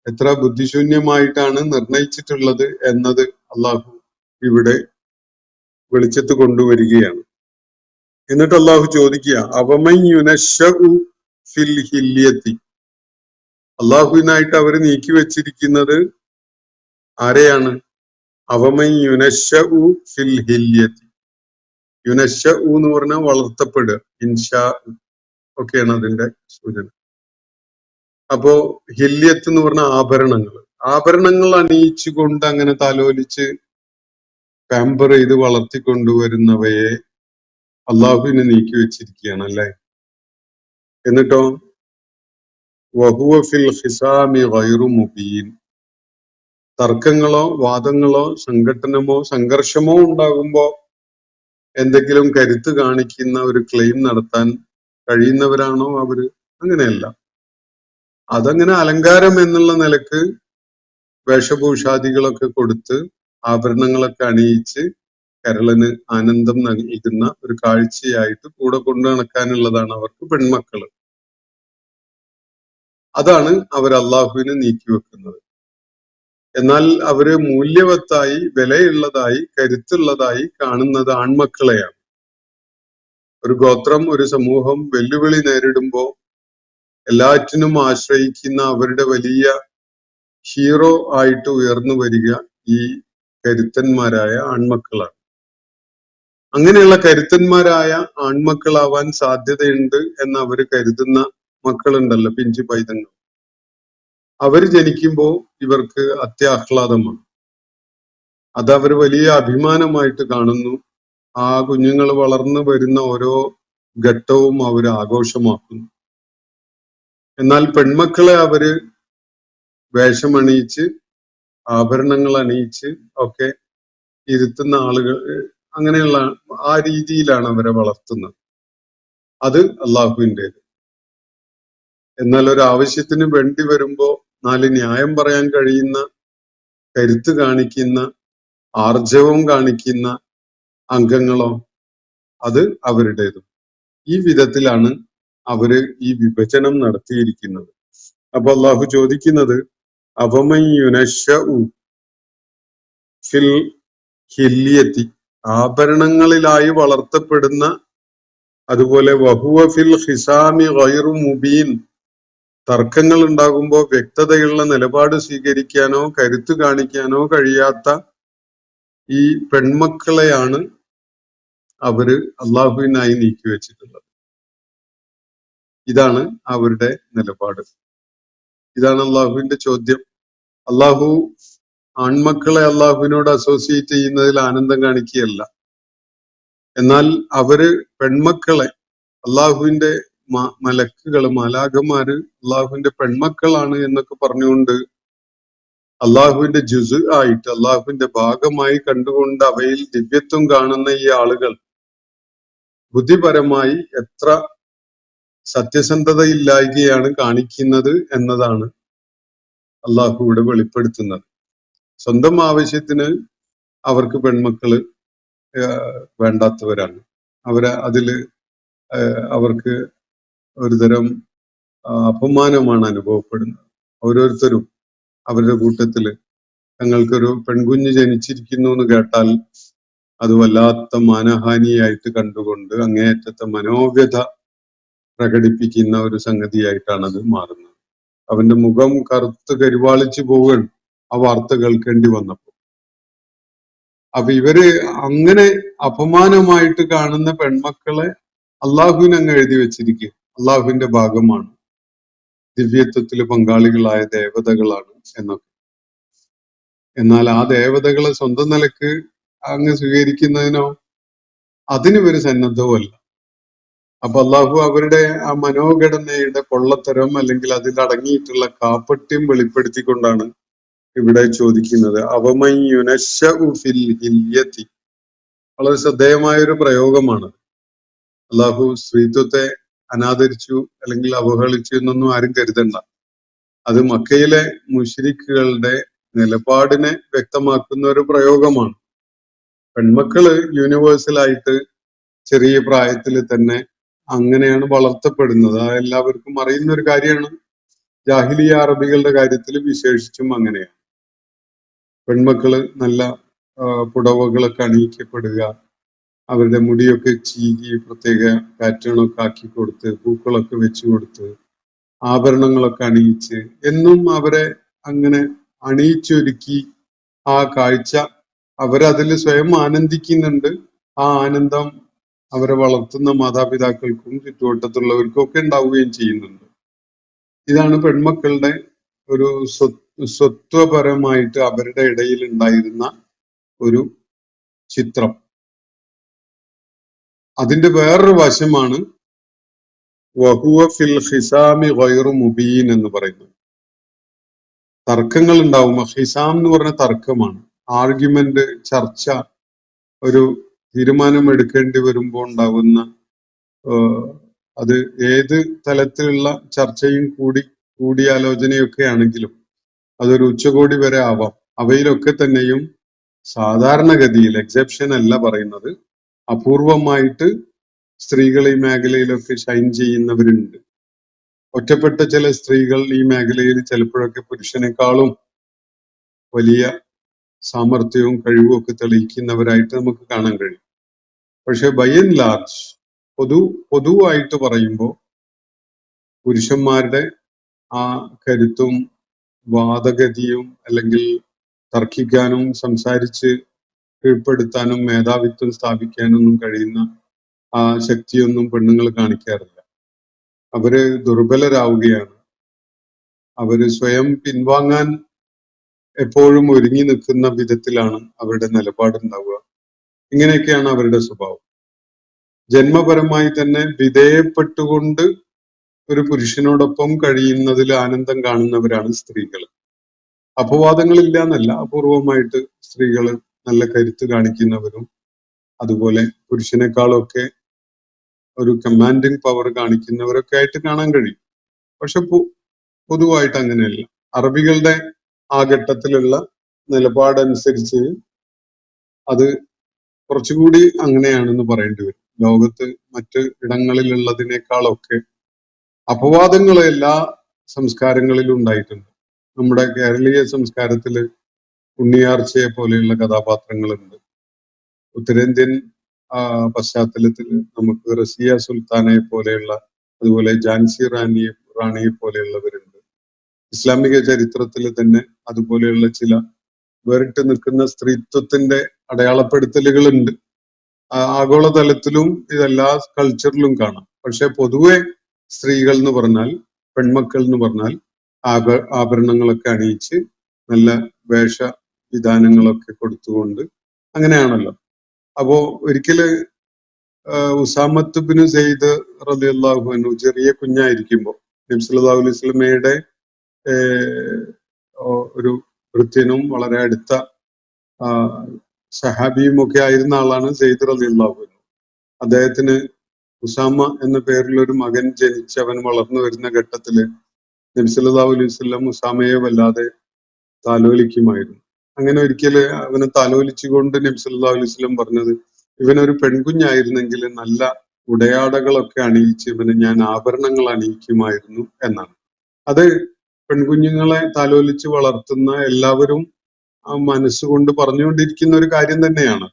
എത്ര ബുദ്ധിശൂന്യമായിട്ടാണ് നിർണയിച്ചിട്ടുള്ളത് എന്നത് അള്ളാഹു ഇവിടെ വെളിച്ചത്ത് കൊണ്ടുവരികയാണ്. എന്നിട്ട് അള്ളാഹു ചോദിക്കുക, അവമൻ യുനശ്ശഉ ഫിൽ ഹില്യത്തി, അള്ളാഹുവിനായിട്ട് അവര് നീക്കി വെച്ചിരിക്കുന്നത് ആരെയാണ്? അവമൻ യുനശ്ശഉ ഫിൽ ഹില്യത്തി. യുനശ്ശഉ എന്ന് പറഞ്ഞാൽ വളർത്തപ്പെടുക, ഇൻഷാ ഒക്കെയാണ് അതിന്റെ സൂചന. അപ്പോ ഹില്യത്ത് എന്ന് പറഞ്ഞ ആഭരണങ്ങൾ അണിയിച്ചുകൊണ്ട് അങ്ങനെ താലോലിച്ച് പാമ്പർ ചെയ്ത് വളർത്തിക്കൊണ്ടുവരുന്നവയെ അള്ളാഹുവിന് നീക്കി വെച്ചിരിക്കുകയാണ് അല്ലെ. എന്നിട്ടോ വഹുവ ഫിൽ ഖിസാമി ഗൈറു മുബീൻ, തർക്കങ്ങളോ വാദങ്ങളോ സംഘർഷമോ ഉണ്ടാകുമ്പോ എന്തെങ്കിലും കരുത്ത് കാണിക്കുന്ന ഒരു ക്ലെയിം നടത്താൻ കഴിയുന്നവരാണോ അവര്? അങ്ങനെയല്ല. അതങ്ങനെ അലങ്കാരം എന്നുള്ള നിലക്ക് വേഷഭൂഷാദികളൊക്കെ കൊടുത്ത് ആഭരണങ്ങളൊക്കെ അണിയിച്ച് കരളിന് ആനന്ദം നൽകുന്ന ഒരു കാഴ്ചയായിട്ട് കൂടെ കൊണ്ടു നടക്കാനുള്ളതാണ് അവർക്ക് പെൺമക്കള്. അതാണ് അവർ അള്ളാഹുവിനെ നീക്കിവെക്കുന്നത്. എന്നാൽ അവര് മൂല്യവത്തായി, വിലയുള്ളതായി, കരുത്തുള്ളതായി കാണുന്നത് ആൺമക്കളെയാണ്. ഒരു ഗോത്രം, ഒരു സമൂഹം വെല്ലുവിളി നേരിടുമ്പോ എല്ലാറ്റിനും ആശ്രയിക്കുന്ന അവരുടെ വലിയ ഹീറോ ആയിട്ട് ഉയർന്നു വരിക ഈ കരുത്തന്മാരായ ആൺമക്കളാണ്. അങ്ങനെയുള്ള കരുത്തന്മാരായ ആൺമക്കളാവാൻ സാധ്യതയുണ്ട് എന്ന് അവര് കരുതുന്ന മക്കളുണ്ടല്ലോ, പിഞ്ചു പൈതങ്ങൾ. അവര് ജനിക്കുമ്പോ ഇവർക്ക് അത്യാഹ്ലാദമാണ്. അത് അവർ വലിയ അഭിമാനമായിട്ട് കാണുന്നു. ആ കുഞ്ഞുങ്ങൾ വളർന്നു വരുന്ന ഓരോ ഘട്ടവും അവര് ആഘോഷമാക്കുന്നു. എന്നാൽ പെൺമക്കളെ അവര് വേഷമണിയിച്ച് ആഭരണങ്ങൾ അണിയിച്ച് ഒക്കെ ഇരുത്തുന്ന ആളുകൾ, അങ്ങനെയുള്ള ആ രീതിയിലാണ് അവരെ വളർത്തുന്നത്. അത് അള്ളാഹുവിൻ്റെത്. എന്നാൽ ഒരു ആവശ്യത്തിന് വേണ്ടി വരുമ്പോ നാല് ന്യായം പറയാൻ കഴിയുന്ന, കരുത്ത് കാണിക്കുന്ന, ആർജവം കാണിക്കുന്ന അംഗങ്ങളോ അത് അവരുടേതും. ഈ വിധത്തിലാണ് അവര് ഈ വിഭജനം നടത്തിയിരിക്കുന്നത്. അപ്പൊ അള്ളാഹു ചോദിക്കുന്നത്, അവമൻ യുനശ്ശഉ ഫിൽ ഹില്യത്തി, ആഭരണങ്ങളിലായി വളർത്തപ്പെടുന്ന, അതുപോലെ വഹുവ ഫിൽ ഖിസാമി ഗൈറു മുബീൻ, തർക്കങ്ങൾ ഉണ്ടാകുമ്പോൾ വ്യക്തതയുള്ള നിലപാട് സ്വീകരിക്കാനോ കരുത്ത് കാണിക്കാനോ കഴിയാത്ത ഈ പെൺമക്കളെയാണ് അവര് അള്ളാഹുവിനായി നീക്കിവെച്ചിട്ടുള്ളത്. ഇതാണ് അവരുടെ നിലപാട്. ഇതാണ് അള്ളാഹുവിന്റെ ചോദ്യം. അള്ളാഹു ആൺമക്കളെ അള്ളാഹുവിനോട് അസോസിയേറ്റ് ചെയ്യുന്നതിൽ ആനന്ദം കാണിക്കുകയല്ല. എന്നാൽ അവര് പെൺമക്കളെ, അള്ളാഹുവിന്റെ മലക്കുകള്, മാലാഖമാര് അള്ളാഹുവിന്റെ പെൺമക്കളാണ് എന്നൊക്കെ പറഞ്ഞുകൊണ്ട് അള്ളാഹുവിന്റെ ജുസ് ആയിട്ട്, അള്ളാഹുവിന്റെ ഭാഗമായി കണ്ടുകൊണ്ട് അവയിൽ ദിവ്യത്വം കാണുന്ന ഈ ആളുകൾ ബുദ്ധിപരമായി എത്ര സത്യസന്ധതയില്ലായ്കയാണ് കാണിക്കുന്നത് എന്നതാണ് അള്ളാഹു ഇവിടെ വെളിപ്പെടുത്തുന്നത്. സ്വന്തം ആവശ്യത്തിന് അവർക്ക് പെൺമക്കള് വേണ്ടാത്തവരാണ്. അതില് അവർക്ക് ഒരുതരം അപമാനമാണ് അനുഭവപ്പെടുന്നത്. ഓരോരുത്തരും അവരുടെ കൂട്ടത്തില് തങ്ങൾക്കൊരു പെൺകുഞ്ഞ് ജനിച്ചിരിക്കുന്നു എന്ന് കേട്ടാൽ അത് വല്ലാത്ത മാനഹാനിയായിട്ട് കണ്ടുകൊണ്ട് അങ്ങേയറ്റത്തെ മനോവ്യത പ്രകടിപ്പിക്കുന്ന ഒരു സംഗതിയായിട്ടാണ് അത് മാറുന്നത്. അവന്റെ മുഖം കറുത്ത് കരിവാളിച്ചു പോവുകയാണ് ആ വാർത്ത കേൾക്കേണ്ടി വന്നപ്പോൾ. അപ്പൊ ഇവര് അങ്ങനെ അപമാനമായിട്ട് കാണുന്ന പെൺമക്കളെ അള്ളാഹുവിന് അങ്ങ് എഴുതി വെച്ചിരിക്കുക. അള്ളാഹുവിന്റെ ഭാഗമാണ്, ദിവ്യത്വത്തില് പങ്കാളികളായ ദേവതകളാണ് എന്നൊക്കെ. എന്നാൽ ആ ദേവതകളെ സ്വന്തം നിലക്ക് അങ്ങ് സ്വീകരിക്കുന്നതിനോ അതിന് ഒരു സന്നദ്ധവുമല്ല. അപ്പൊ അള്ളാഹു അവരുടെ ആ മനോഘടനയുടെ പൊള്ളത്തരം അല്ലെങ്കിൽ അതിൽ അടങ്ങിയിട്ടുള്ള കാപട്യം വെളിപ്പെടുത്തിക്കൊണ്ടാണ് ഇവിടെ ചോദിക്കുന്നത്. അവമൻ യുനശ്ശഉ ഫിൽ ഹില്യത്തി, വളരെ ശ്രദ്ധേയമായ ഒരു പ്രയോഗമാണ്. അള്ളാഹു സ്ത്രീത്വത്തെ അനാദരിച്ചു അല്ലെങ്കിൽ അവഹേളിച്ചു എന്നൊന്നും ആരും കരുതണ്ട. അത് മക്കയിലെ മുശ്രിക്കുകളുടെ നിലപാടിനെ വ്യക്തമാക്കുന്ന ഒരു പ്രയോഗമാണ്. പെൺമക്കള് യൂണിവേഴ്സലായിട്ട് ചെറിയ പ്രായത്തിൽ തന്നെ അങ്ങനെയാണ് വളർത്തപ്പെടുന്നത്. അത് എല്ലാവർക്കും അറിയുന്ന ഒരു കാര്യമാണ്. ജാഹിലിയ അറബികളുടെ കാര്യത്തിൽ വിശേഷിച്ചും അങ്ങനെയാണ്. പെൺമക്കള് നല്ല പുടവകളൊക്കെ അണിയിക്കപ്പെടുക, അവരുടെ മുടിയൊക്കെ ചീകി പ്രത്യേക പാറ്റേണൊക്കെ ആക്കി കൊടുത്ത്, പൂക്കളൊക്കെ വെച്ചു കൊടുത്ത്, ആഭരണങ്ങളൊക്കെ അണിയിച്ച് എന്നും അവരെ അങ്ങനെ അണിയിച്ചൊരുക്കി ആ കാഴ്ച അവരതിൽ സ്വയം ആനന്ദിക്കുന്നുണ്ട്. ആ ആനന്ദം അവരെ വളർത്തുന്ന മാതാപിതാക്കൾക്കും ചുറ്റുവട്ടത്തുള്ളവർക്കും ഒക്കെ ഉണ്ടാവുകയും ചെയ്യുന്നുണ്ട്. ഇതാണ് പെൺമക്കളുടെ ഒരു സ്വത്വപരമായിട്ട് അവരുടെ ഇടയിൽ ഉണ്ടായിരുന്ന ഒരു ചിത്രം. അതിന്റെ വേറൊരു വശമാണ് വഹുവ ഫിൽ ഖിസാമി ഗൈറു മുബീൻ എന്ന് പറയുന്നത്. തർക്കങ്ങൾ ഉണ്ടാവും. ഹിസാം എന്ന് പറഞ്ഞ തർക്കമാണ്, ആർഗ്യുമെന്റ്, ചർച്ച, ഒരു തീരുമാനം എടുക്കേണ്ടി വരുമ്പോൾ ഉണ്ടാകുന്ന അത് ഏത് തലത്തിലുള്ള ചർച്ചയും കൂടിയാലോചനയൊക്കെ ആണെങ്കിലും അതൊരു ഉച്ചകോടി വരെ ആവാം. അവയിലൊക്കെ തന്നെയും സാധാരണഗതിയിൽ, എക്സെപ്ഷൻ അല്ല പറയുന്നത്, അപൂർവമായിട്ട് സ്ത്രീകൾ ഈ മേഖലയിലൊക്കെ ഷൈൻ ചെയ്യുന്നവരുണ്ട്. ഒറ്റപ്പെട്ട ചില സ്ത്രീകൾ ഈ മേഖലയിൽ ചിലപ്പോഴൊക്കെ പുരുഷനേക്കാളും വലിയ സാമർത്ഥ്യവും കഴിവും ഒക്കെ തെളിയിക്കുന്നവരായിട്ട് നമുക്ക് കാണാൻ കഴിയും. പക്ഷെ ബൈ ആൻഡ് ലാർജ് പൊതുവായിട്ട് പറയുമ്പോൾ പുരുഷന്മാരുടെ ആ കരുത്തും വാദഗതിയും അല്ലെങ്കിൽ തർക്കിക്കാനും സംസാരിച്ച് കീഴ്പ്പെടുത്താനും മേധാവിത്വം സ്ഥാപിക്കാനൊന്നും കഴിയുന്ന ആ ശക്തിയൊന്നും പെണ്ണുങ്ങൾ കാണിക്കാറില്ല. അവര് ദുർബലരാവുകയാണ്. അവര് സ്വയം പിൻവാങ്ങാൻ എപ്പോഴും ഒരുങ്ങി നിൽക്കുന്ന വിധത്തിലാണ് അവരുടെ നിലപാടുണ്ടാവുക. ഇങ്ങനെയൊക്കെയാണ് അവരുടെ സ്വഭാവം. ജന്മപരമായി തന്നെ വിധേയപ്പെട്ടുകൊണ്ട് ഒരു പുരുഷനോടൊപ്പം കഴിയുന്നതിൽ ആനന്ദം കാണുന്നവരാണ് സ്ത്രീകൾ. അപവാദങ്ങളില്ല എന്നല്ല, അപൂർവമായിട്ട് സ്ത്രീകൾ നല്ല കരുത്ത് കാണിക്കുന്നവരും അതുപോലെ പുരുഷനേക്കാളൊക്കെ ഒരു കമാൻഡിങ് പവർ കാണിക്കുന്നവരൊക്കെ ആയിട്ട് കാണാൻ കഴിയും. പക്ഷെ പൊതുവായിട്ട് അങ്ങനെയല്ല. അറബികളുടെ ആ ഘട്ടത്തിലുള്ള നിലപാടനുസരിച്ച് അത് കുറച്ചുകൂടി അങ്ങനെയാണെന്ന് പറയേണ്ടി വരും. ലോകത്ത് മറ്റ് ഇടങ്ങളിലുള്ളതിനേക്കാളൊക്കെ അപവാദങ്ങൾ എല്ലാ സംസ്കാരങ്ങളിലും ഉണ്ടായിട്ടുണ്ട്. നമ്മുടെ കേരളീയ സംസ്കാരത്തില് ഉണ്ണിയാർച്ചയെ പോലെയുള്ള കഥാപാത്രങ്ങളുണ്ട്. ഉത്തരേന്ത്യൻ പശ്ചാത്തലത്തിൽ നമുക്ക് റസിയ സുൽത്താനെ പോലെയുള്ള, അതുപോലെ ഝാൻസി റാണിയെ പോലെയുള്ളവരുണ്ട്. ഇസ്ലാമിക ചരിത്രത്തിൽ തന്നെ അതുപോലെയുള്ള ചില വേറിട്ട് നിൽക്കുന്ന സ്ത്രീത്വത്തിന്റെ അടയാളപ്പെടുത്തലുകളുണ്ട്. ആഗോളതലത്തിലും ഇതെല്ലാ കൾച്ചറിലും കാണാം. പക്ഷെ പൊതുവെ സ്ത്രീകൾ എന്ന് പറഞ്ഞാൽ, പെൺമക്കൾ എന്ന് പറഞ്ഞാൽ ആഭരണങ്ങളൊക്കെ അണിയിച്ച് നല്ല വേഷവിധാനങ്ങളൊക്കെ കൊടുത്തുകൊണ്ട് അങ്ങനെയാണല്ലോ. അപ്പോ ഒരിക്കല് ഉസാമത്ത് ബിൻ സെയ്ദ് റളിയല്ലാഹു അൻഹു ചെറിയ കുഞ്ഞായിരിക്കുമ്പോ നബി സല്ലല്ലാഹു അലൈഹി വസല്ലമയുടെ ഒരു ഭൃത്യനും വളരെ അടുത്ത സഹാബിയും ഒക്കെ ആയിരുന്ന ആളാണ് സെയ്ദ് റളിയല്ലാഹു അൻഹു. അദ്ദേഹത്തിന് ഉസാമ എന്ന പേരിൽ ഒരു മകൻ ജനിച്ച് അവൻ വളർന്നു വരുന്ന ഘട്ടത്തില് നബി സല്ലല്ലാഹു അലൈഹി വസല്ലം ഉസാമയെ വല്ലാതെ താലോലിക്കുമായിരുന്നു. അങ്ങനെ ഒരിക്കല് അവനെ താലോലിച്ചുകൊണ്ട് നബി സല്ലല്ലാഹു അലൈഹി വസല്ലം പറഞ്ഞത്, ഇവനൊരു പെൺകുഞ്ഞായിരുന്നെങ്കിൽ നല്ല ഉടയാടകളൊക്കെ അണിയിച്ച് ഇവന് ഞാൻ ആഭരണങ്ങൾ അണിയിക്കുമായിരുന്നു എന്നാണ്. അത് പെൺകുഞ്ഞുങ്ങളെ താലോലിച്ച് വളർത്തുന്ന എല്ലാവരും മനസ്സുകൊണ്ട് പറഞ്ഞുകൊണ്ടിരിക്കുന്ന ഒരു കാര്യം തന്നെയാണ്.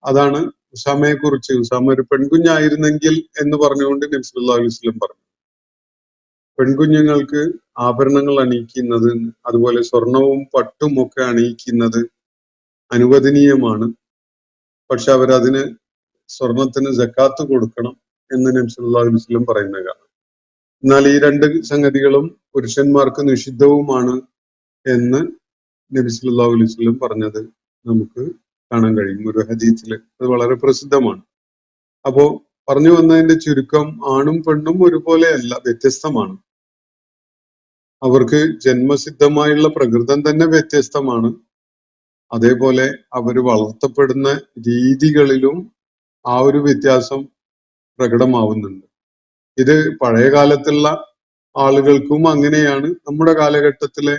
അതാണ് ഉസാമയെ കുറിച്ച്, ഉസാമ ഒരു പെൺകുഞ്ഞായിരുന്നെങ്കിൽ എന്ന് പറഞ്ഞുകൊണ്ട് നബി സല്ലല്ലാഹു അലൈഹി വസല്ലം പറഞ്ഞു. പെൺകുഞ്ഞുങ്ങൾക്ക് ആഭരണങ്ങൾ അണിയിക്കുന്നത്, അതുപോലെ സ്വർണവും പട്ടും ഒക്കെ അണിയിക്കുന്നത് അനുവദനീയമാണ്. പക്ഷെ അവരതിന് സ്വർണത്തിന് സക്കാത്ത് കൊടുക്കണം എന്ന് നബി സല്ലല്ലാഹു അലൈഹി വസല്ലം പറയുന്നത് കാണാം. എന്നാൽ ഈ രണ്ട് സംഗതികളും പുരുഷന്മാർക്ക് നിഷിദ്ധവുമാണ് എന്ന് നബി സല്ലല്ലാഹു അലൈഹി വസല്ലം പറഞ്ഞത് നമുക്ക് കാണാൻ കഴിയും ഒരു ഹദീസില്. അത് വളരെ പ്രസിദ്ധമാണ്. അപ്പോ പറഞ്ഞു വന്നതിന്റെ ചുരുക്കം, ആണും പെണ്ണും ഒരുപോലെയല്ല, വ്യത്യസ്തമാണ്. അവർക്ക് ജന്മസിദ്ധമായുള്ള പ്രകൃതം തന്നെ വ്യത്യസ്തമാണ്. അതേപോലെ അവർ വളർത്തപ്പെടുന്ന രീതികളിലും ആ ഒരു വ്യത്യാസം പ്രകടമാവുന്നുണ്ട്. ഇത് പഴയ കാലത്തുള്ള ആളുകൾക്കും അങ്ങനെയാണ്, നമ്മുടെ കാലഘട്ടത്തിലെ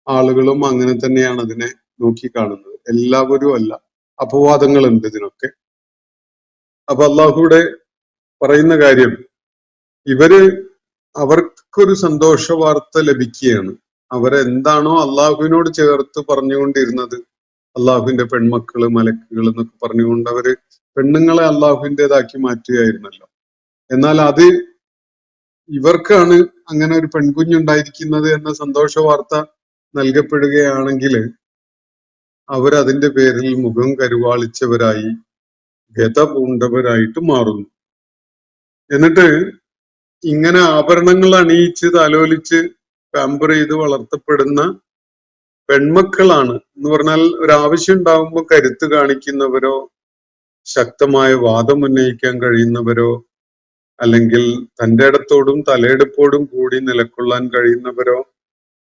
ആളുകളും അങ്ങനെ തന്നെയാണ് അതിനെ നോക്കിക്കാണുന്നത്. എല്ലാവരും അല്ല, അപവാദങ്ങളുണ്ട് ഇതിനൊക്കെ. അപ്പൊ അള്ളാഹുവിടെ പറയുന്ന കാര്യം, അവർക്കൊരു സന്തോഷ വാർത്ത ലഭിക്കുകയാണ്. അവരെന്താണോ അള്ളാഹുവിനോട് ചേർത്ത് പറഞ്ഞുകൊണ്ടിരുന്നത്, അള്ളാഹുവിന്റെ പെൺമക്കള്, മലക്കുകൾ എന്നൊക്കെ പറഞ്ഞുകൊണ്ട് അവര് പെണ്ണുങ്ങളെ അള്ളാഹുവിൻ്റെതാക്കി മാറ്റുകയായിരുന്നല്ലോ. എന്നാൽ അത് ഇവർക്കാണ് അങ്ങനെ ഒരു പെൺകുഞ്ഞുണ്ടായിരിക്കുന്നത് എന്ന സന്തോഷ വാർത്ത നൽകപ്പെടുകയാണെങ്കിൽ അവരതിന്റെ പേരിൽ മുഖം കരുവാളിച്ചവരായി, ഗത പൂണ്ടവരായിട്ട് മാറുന്നു. എന്നിട്ട് ഇങ്ങനെ ആഭരണങ്ങൾ അണിയിച്ച് താലോലിച്ച് പാമ്പർ ചെയ്ത് വളർത്തപ്പെടുന്ന പെൺമക്കളാണ് എന്ന് പറഞ്ഞാൽ ഒരാവശ്യം ഉണ്ടാകുമ്പോൾ കരുത്ത് കാണിക്കുന്നവരോ ശക്തമായ വാദം ഉന്നയിക്കാൻ കഴിയുന്നവരോ അല്ലെങ്കിൽ തന്റെ ഇടത്തോടും തലയെടുപ്പോടും കൂടി നിലകൊള്ളാൻ കഴിയുന്നവരോ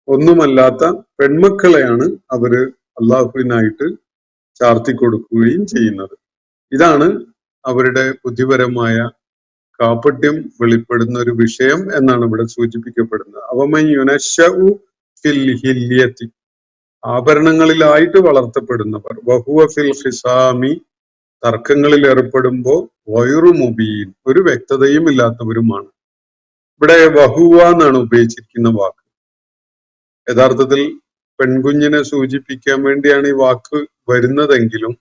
ഒന്നുമല്ലാത്ത പെൺമക്കളെയാണ് അവര് അള്ളാഹുവിനായിട്ട് ചാർത്തി കൊടുക്കുകയും ചെയ്യുന്നത്. ഇതാണ് അവരുടെ ബുദ്ധിപരമായ കാപട്യം വെളിപ്പെടുന്ന ഒരു വിഷയം എന്നാണ് ഇവിടെ സൂചിപ്പിക്കപ്പെടുന്നത്. അവമൻ യുനശ്ശഉ ഫിൽ ഹില്യത്തി, ആഭരണങ്ങളിലായിട്ട് വളർത്തപ്പെടുന്നവർ, വഹുവ ഫിൽ ഖിസാമി, തർക്കങ്ങളിൽ ഏർപ്പെടുമ്പോ വൈറു മുബീൻ, ഒരു വ്യക്തതയും ഇല്ലാത്തവരുമാണ്. ഇവിടെ വഹുവ എന്നാണ് ഉപയോഗിച്ചിരിക്കുന്ന വാക്ക്. യഥാർത്ഥത്തിൽ പെൺകുഞ്ഞിനെ സൂചിപ്പിക്കാൻ വേണ്ടിയാണ് ഈ വാക്ക് വരുന്നതെങ്കിലും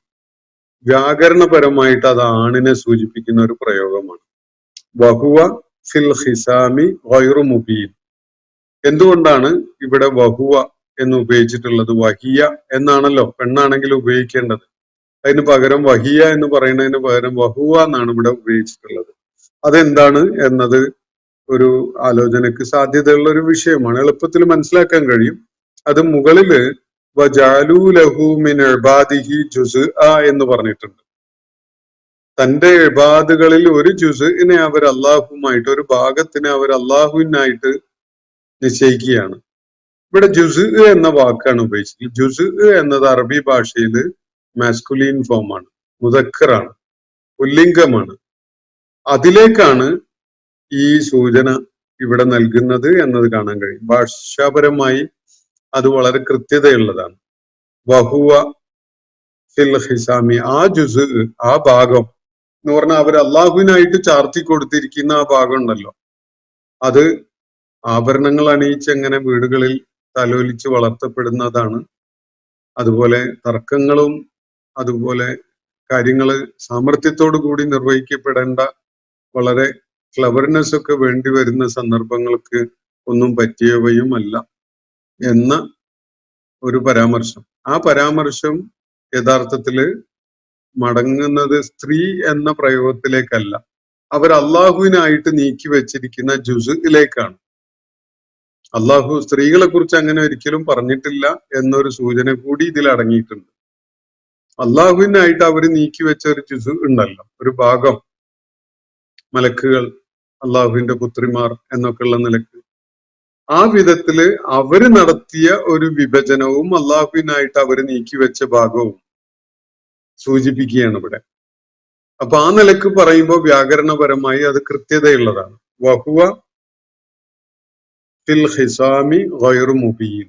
വ്യാകരണപരമായിട്ട് അത് ആണിനെ സൂചിപ്പിക്കുന്ന ഒരു പ്രയോഗമാണ്. വഹുവ ഫിൽ ഖിസാമി ഗൈറു മുബീൻ. എന്തുകൊണ്ടാണ് ഇവിടെ വഹുവ എന്ന് ഉപയോഗിച്ചിട്ടുള്ളത്? വഹിയ എന്നാണല്ലോ പെണ്ണാണെങ്കിൽ ഉപയോഗിക്കേണ്ടത്. അതിന് പകരം വഹിയ എന്ന് പറയുന്നതിന് പകരം വഹുവ എന്നാണ് ഇവിടെ ഉപയോഗിച്ചിട്ടുള്ളത്. അതെന്താണ് എന്നത് ഒരു ആലോചനക്ക് സാധ്യതയുള്ള ഒരു വിഷയമാണ്. എളുപ്പത്തിൽ മനസ്സിലാക്കാൻ കഴിയും. അത് മുകളില് വജഅലൂ ലഹു മിൻ ഇബാദിഹി ജുസ്അ എന്ന് പറഞ്ഞിട്ടുണ്ട്. തന്റെ ഇബാദുകളിൽ ഒരു ജുസ്ഇനെ അവർ അള്ളാഹുമായിട്ട്, ഒരു ഭാഗത്തിനെ അവർ അള്ളാഹുവിനായിട്ട് നിശ്ചയിക്കുകയാണ്. ഇവിടെ ജുസ് എന്ന വാക്കാണ് ഉപയോഗിച്ചത്. ജുസ് എന്നത് അറബി ഭാഷയിൽ മാസ്കുലീൻ ഫോമാണ്, മുദക്കറാണ്, പുല്ലിംഗമാണ്. അതിലേക്കാണ് ഈ സൂചന ഇവിടെ നൽകുന്നത് എന്നത് കാണാൻ കഴിയും. ഭാഷാപരമായി അത് വളരെ കൃത്യതയുള്ളതാണ്. വഹുവ ഫിൽ ഹിസാമി, ആ ജുസ്, ആ ഭാഗം എന്ന് പറഞ്ഞാൽ അവർ അള്ളാഹുവിനായിട്ട് ചാർത്തി കൊടുത്തിരിക്കുന്ന ആ ഭാഗം ഉണ്ടല്ലോ, അത് ആഭരണങ്ങൾ അണിയിച്ച് എങ്ങനെ വീടുകളിൽ തലോലിച്ച് വളർത്തപ്പെടുന്നതാണ്. അതുപോലെ തർക്കങ്ങളും അതുപോലെ കാര്യങ്ങൾ സാമർത്ഥ്യത്തോടു കൂടി നിർവഹിക്കപ്പെടേണ്ട വളരെ ക്ലവർനെസ് ഒക്കെ വേണ്ടി വരുന്ന സന്ദർഭങ്ങൾക്ക് ഒന്നും പറ്റിയവയുമല്ല എന്ന ഒരു പരാമർശം. ആ പരാമർശം യഥാർത്ഥത്തില് മടങ്ങുന്നത് സ്ത്രീ എന്ന പ്രയോഗത്തിലേക്കല്ല, അവർ അള്ളാഹുവിനായിട്ട് നീക്കി വെച്ചിരിക്കുന്ന ജുസ്ഇലേക്കാണ്. അള്ളാഹു സ്ത്രീകളെ കുറിച്ച് അങ്ങനെ ഒരിക്കലും പറഞ്ഞിട്ടില്ല എന്നൊരു സൂചന കൂടി ഇതിൽ അടങ്ങിയിട്ടുണ്ട്. അള്ളാഹുവിനായിട്ട് അവർ നീക്കി വെച്ച ഒരു ജുസ് ഉണ്ടല്ലോ, ഒരു ഭാഗം, മലക്കുകൾ, അള്ളാഹുവിന്റെ പുത്രിമാർ എന്നൊക്കെയുള്ള നിലക്ക്, ആ വിധത്തില് അവര് നടത്തിയ ഒരു വിഭജനവും അള്ളാഹുവിനായിട്ട് അവര് നീക്കി വെച്ച ഭാഗവും സൂചിപ്പിക്കുകയാണ് ഇവിടെ. അപ്പൊ ആ നിലക്ക് പറയുമ്പോൾ വ്യാകരണപരമായി അത് കൃത്യതയുള്ളതാണ്. വഹുവ ഫിൽ ഹിസാമി ഗൈറു മുബീൻ.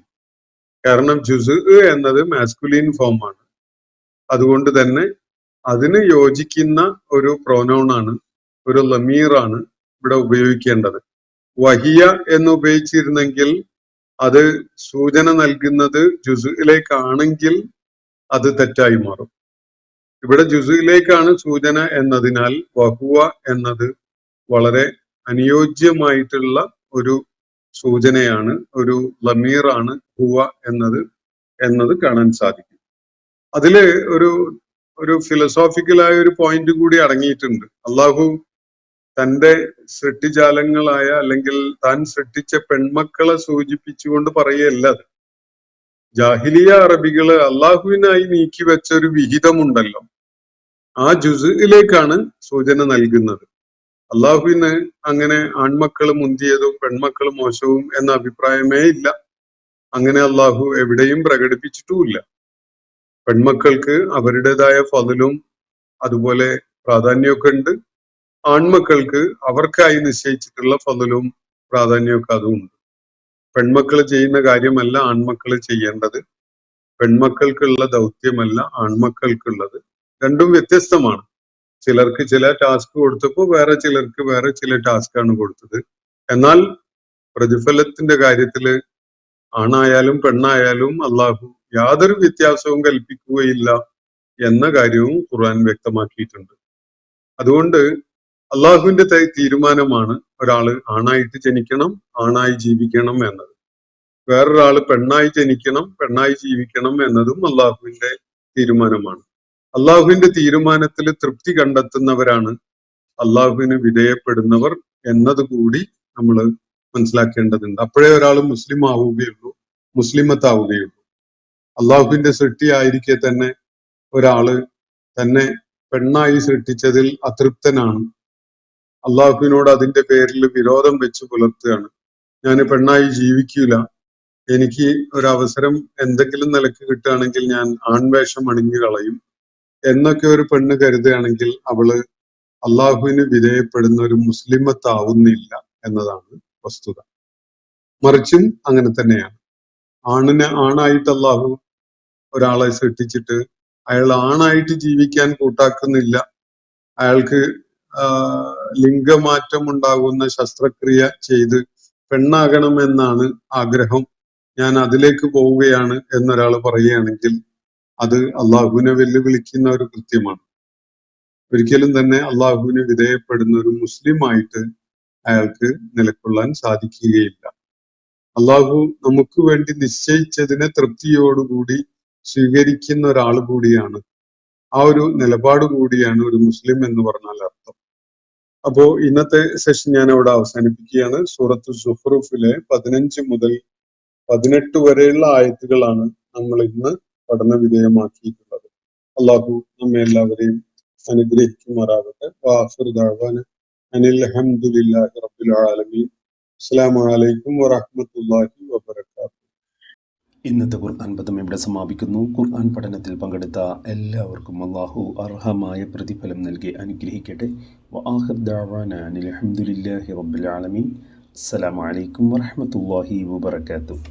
കാരണം ജുസ് എന്നത് മാസ്കുലീൻ ഫോമാണ്. അതുകൊണ്ട് തന്നെ അതിന് യോജിക്കുന്ന ഒരു പ്രോനൗണാണ്, ഒരു ലമീറാണ് ഇവിടെ ഉപയോഗിക്കേണ്ടത്. വഹിയ എന്ന് ഉപയോഗിച്ചിരുന്നെങ്കിൽ അത് സൂചന നൽകുന്നത് ജുസുയിലേക്കാണെങ്കിൽ അത് തെറ്റായി മാറും. ഇവിടെ ജുസുയിലേക്കാണ് സൂചന എന്നതിനാൽ വഹുവ എന്നത് വളരെ അനുയോജ്യമായിട്ടുള്ള ഒരു സൂചനയാണ്, ഒരു ലമീറാണ് ഹുവ എന്നത് കാണാൻ സാധിക്കും. അതില് ഒരു ഫിലോസോഫിക്കലായ ഒരു പോയിന്റ് കൂടി അടങ്ങിയിട്ടുണ്ട്. അള്ളാഹു തന്റെ സൃഷ്ടിജാലങ്ങളായ അല്ലെങ്കിൽ താൻ സൃഷ്ടിച്ച പെൺമക്കളെ സൂചിപ്പിച്ചുകൊണ്ട് പറയല്ല. അത് ജാഹിലിയ അറബികള് അള്ളാഹുവിനായി നീക്കി വെച്ച ഒരു വിഹിതമുണ്ടല്ലോ, ആ ജുസ്ഇലേക്കാണ് സൂചന നൽകുന്നത്. അള്ളാഹുവിന് അങ്ങനെ ആൺമക്കൾ മുന്തിയതും പെൺമക്കൾ മോശവും എന്ന അഭിപ്രായമേ ഇല്ല. അങ്ങനെ അള്ളാഹു എവിടെയും പ്രകടിപ്പിച്ചിട്ടുമില്ല. പെൺമക്കൾക്ക് അവരുടേതായ ഫضലും അതുപോലെ പ്രാധാന്യമൊക്കെ ഉണ്ട്. ആൺമക്കൾക്ക് അവർക്കായി നിശ്ചയിച്ചിട്ടുള്ള ഫضലും പ്രാധാന്യമൊക്കെ അതുമുണ്ട്. പെൺമക്കൾ ചെയ്യുന്ന കാര്യമല്ല ആൺമക്കൾ ചെയ്യേണ്ടത്, പെൺമക്കൾക്കുള്ള ദൗത്യമല്ല ആൺമക്കൾക്കുള്ളത്. രണ്ടും വ്യത്യസ്തമാണ്. ചിലർക്ക് ചില ടാസ്ക് കൊടുത്തപ്പോൾ വേറെ ചിലർക്ക് വേറെ ചില ടാസ്കാണ് കൊടുത്തത്. എന്നാൽ പ്രതിഫലത്തിന്റെ കാര്യത്തില് ആണായാലും പെണ്ണായാലും അള്ളാഹു യാതൊരു വ്യത്യാസവും കൽപ്പിക്കുകയില്ല എന്ന കാര്യവും ഖുർആൻ വ്യക്തമാക്കിയിട്ടുണ്ട്. അതുകൊണ്ട് അള്ളാഹുവിന്റെ തീരുമാനമാണ് ഒരാള് ആണായിട്ട് ജനിക്കണം, ആണായി ജീവിക്കണം എന്നത്. വേറൊരാള് പെണ്ണായി ജനിക്കണം, പെണ്ണായി ജീവിക്കണം എന്നതും അള്ളാഹുവിന്റെ തീരുമാനമാണ്. അള്ളാഹുവിന്റെ തീരുമാനത്തിൽ തൃപ്തി കണ്ടെത്തുന്നവരാണ് അള്ളാഹുവിന് വിധേയപ്പെടുന്നവർ എന്നത് കൂടി നമ്മൾ മനസ്സിലാക്കേണ്ടതുണ്ട്. അപ്പോഴേ ഒരാൾ മുസ്ലിം ആവുകയുള്ളൂ, മുസ്ലിമത്താവുകയുള്ളൂ. അള്ളാഹുവിന്റെ സൃഷ്ടിയായിരിക്കെ തന്നെ ഒരാള് തന്നെ പെണ്ണായി സൃഷ്ടിച്ചതിൽ അതൃപ്തനാണ്, അള്ളാഹുവിനോട് അതിന്റെ പേരിൽ വിരോധം വെച്ച് പുലർത്തുകയാണ്. ഞാൻ പെണ്ണായി ജീവിക്കൂല, എനിക്ക് ഒരവസരം എന്തെങ്കിലും നിലക്ക് കിട്ടുകയാണെങ്കിൽ ഞാൻ ആൺവേഷം അണിഞ്ഞു കളയും എന്നൊക്കെ ഒരു പെണ്ണ് കരുതുകയാണെങ്കിൽ അവള് അള്ളാഹുവിന് വിധേയപ്പെടുന്ന ഒരു മുസ്ലിമത്താവുന്നില്ല എന്നതാണ് വസ്തുത. മറിച്ചും അങ്ങനെ തന്നെയാണ്. ആണായിട്ട് അള്ളാഹു ഒരാളെ സൃഷ്ടിച്ചിട്ട് അയാൾ ആണായിട്ട് ജീവിക്കാൻ കൂട്ടാക്കുന്നില്ല, അയാൾക്ക് ലിംഗമാറ്റം ഉണ്ടാകുന്ന ശസ്ത്രക്രിയ ചെയ്ത് പെണ്ണാകണമെന്നാണ് ആഗ്രഹം, ഞാൻ അതിലേക്ക് പോവുകയാണ് എന്നൊരാൾ പറയുകയാണെങ്കിൽ അത് അള്ളാഹുവിനെ വെല്ലുവിളിക്കുന്ന ഒരു കൃത്യമാണ്. ഒരിക്കലും തന്നെ അള്ളാഹുവിന് വിധേയപ്പെടുന്ന ഒരു മുസ്ലിമായിട്ട് അയാൾക്ക് നിലകൊള്ളാൻ സാധിക്കുകയില്ല. അള്ളാഹു നമുക്ക് വേണ്ടി നിശ്ചയിച്ചതിനെ തൃപ്തിയോടുകൂടി സ്വീകരിക്കുന്ന ഒരാൾ കൂടിയാണ്, ആ ഒരു നിലപാട് കൂടിയാണ് ഒരു മുസ്ലിം എന്ന് പറഞ്ഞാൽ അർത്ഥം. അപ്പോ ഇന്നത്തെ സെഷൻ ഞാൻ അവിടെ അവസാനിപ്പിക്കുകയാണ്. സൂറത്ത് സുഹ്റൂഫിലെ 15 മുതൽ 18 വരെയുള്ള ആയത്തുകളാണ് നമ്മൾ ഇന്ന് പഠന വിധേയമാക്കിയിട്ടുള്ളത്. അള്ളാഹു നമ്മെ എല്ലാവരെയും അനുഗ്രഹിക്കുമാറാകട്ടെ. വാഖിറു ദഅ്വാന അനിൽ ഹംദുലില്ലാഹി റബ്ബിൽ ആലമീൻ. അസ്സലാമു അലൈക്കും വറഹ്മത്തുള്ളാഹി വബറകാതുഹു. ഇന്നത്തെ ഖുർആൻ പദം ഇവിടെ സമാപിക്കുന്നു. ഖുർആൻ പഠനത്തിൽ പങ്കെടുത്ത എല്ലാവർക്കും അല്ലാഹു അർഹമായ പ്രതിഫലം നൽകി അനുഗ്രഹിക്കട്ടെ. വആഖിറു ദഅ്വാന അനിൽ ഹംദുലില്ലാഹി റബ്ബിൽ ആലമീൻ. അസ്സലാമു അലൈക്കും വറഹ്മത്തുള്ളാഹി വബറകാതുഹു.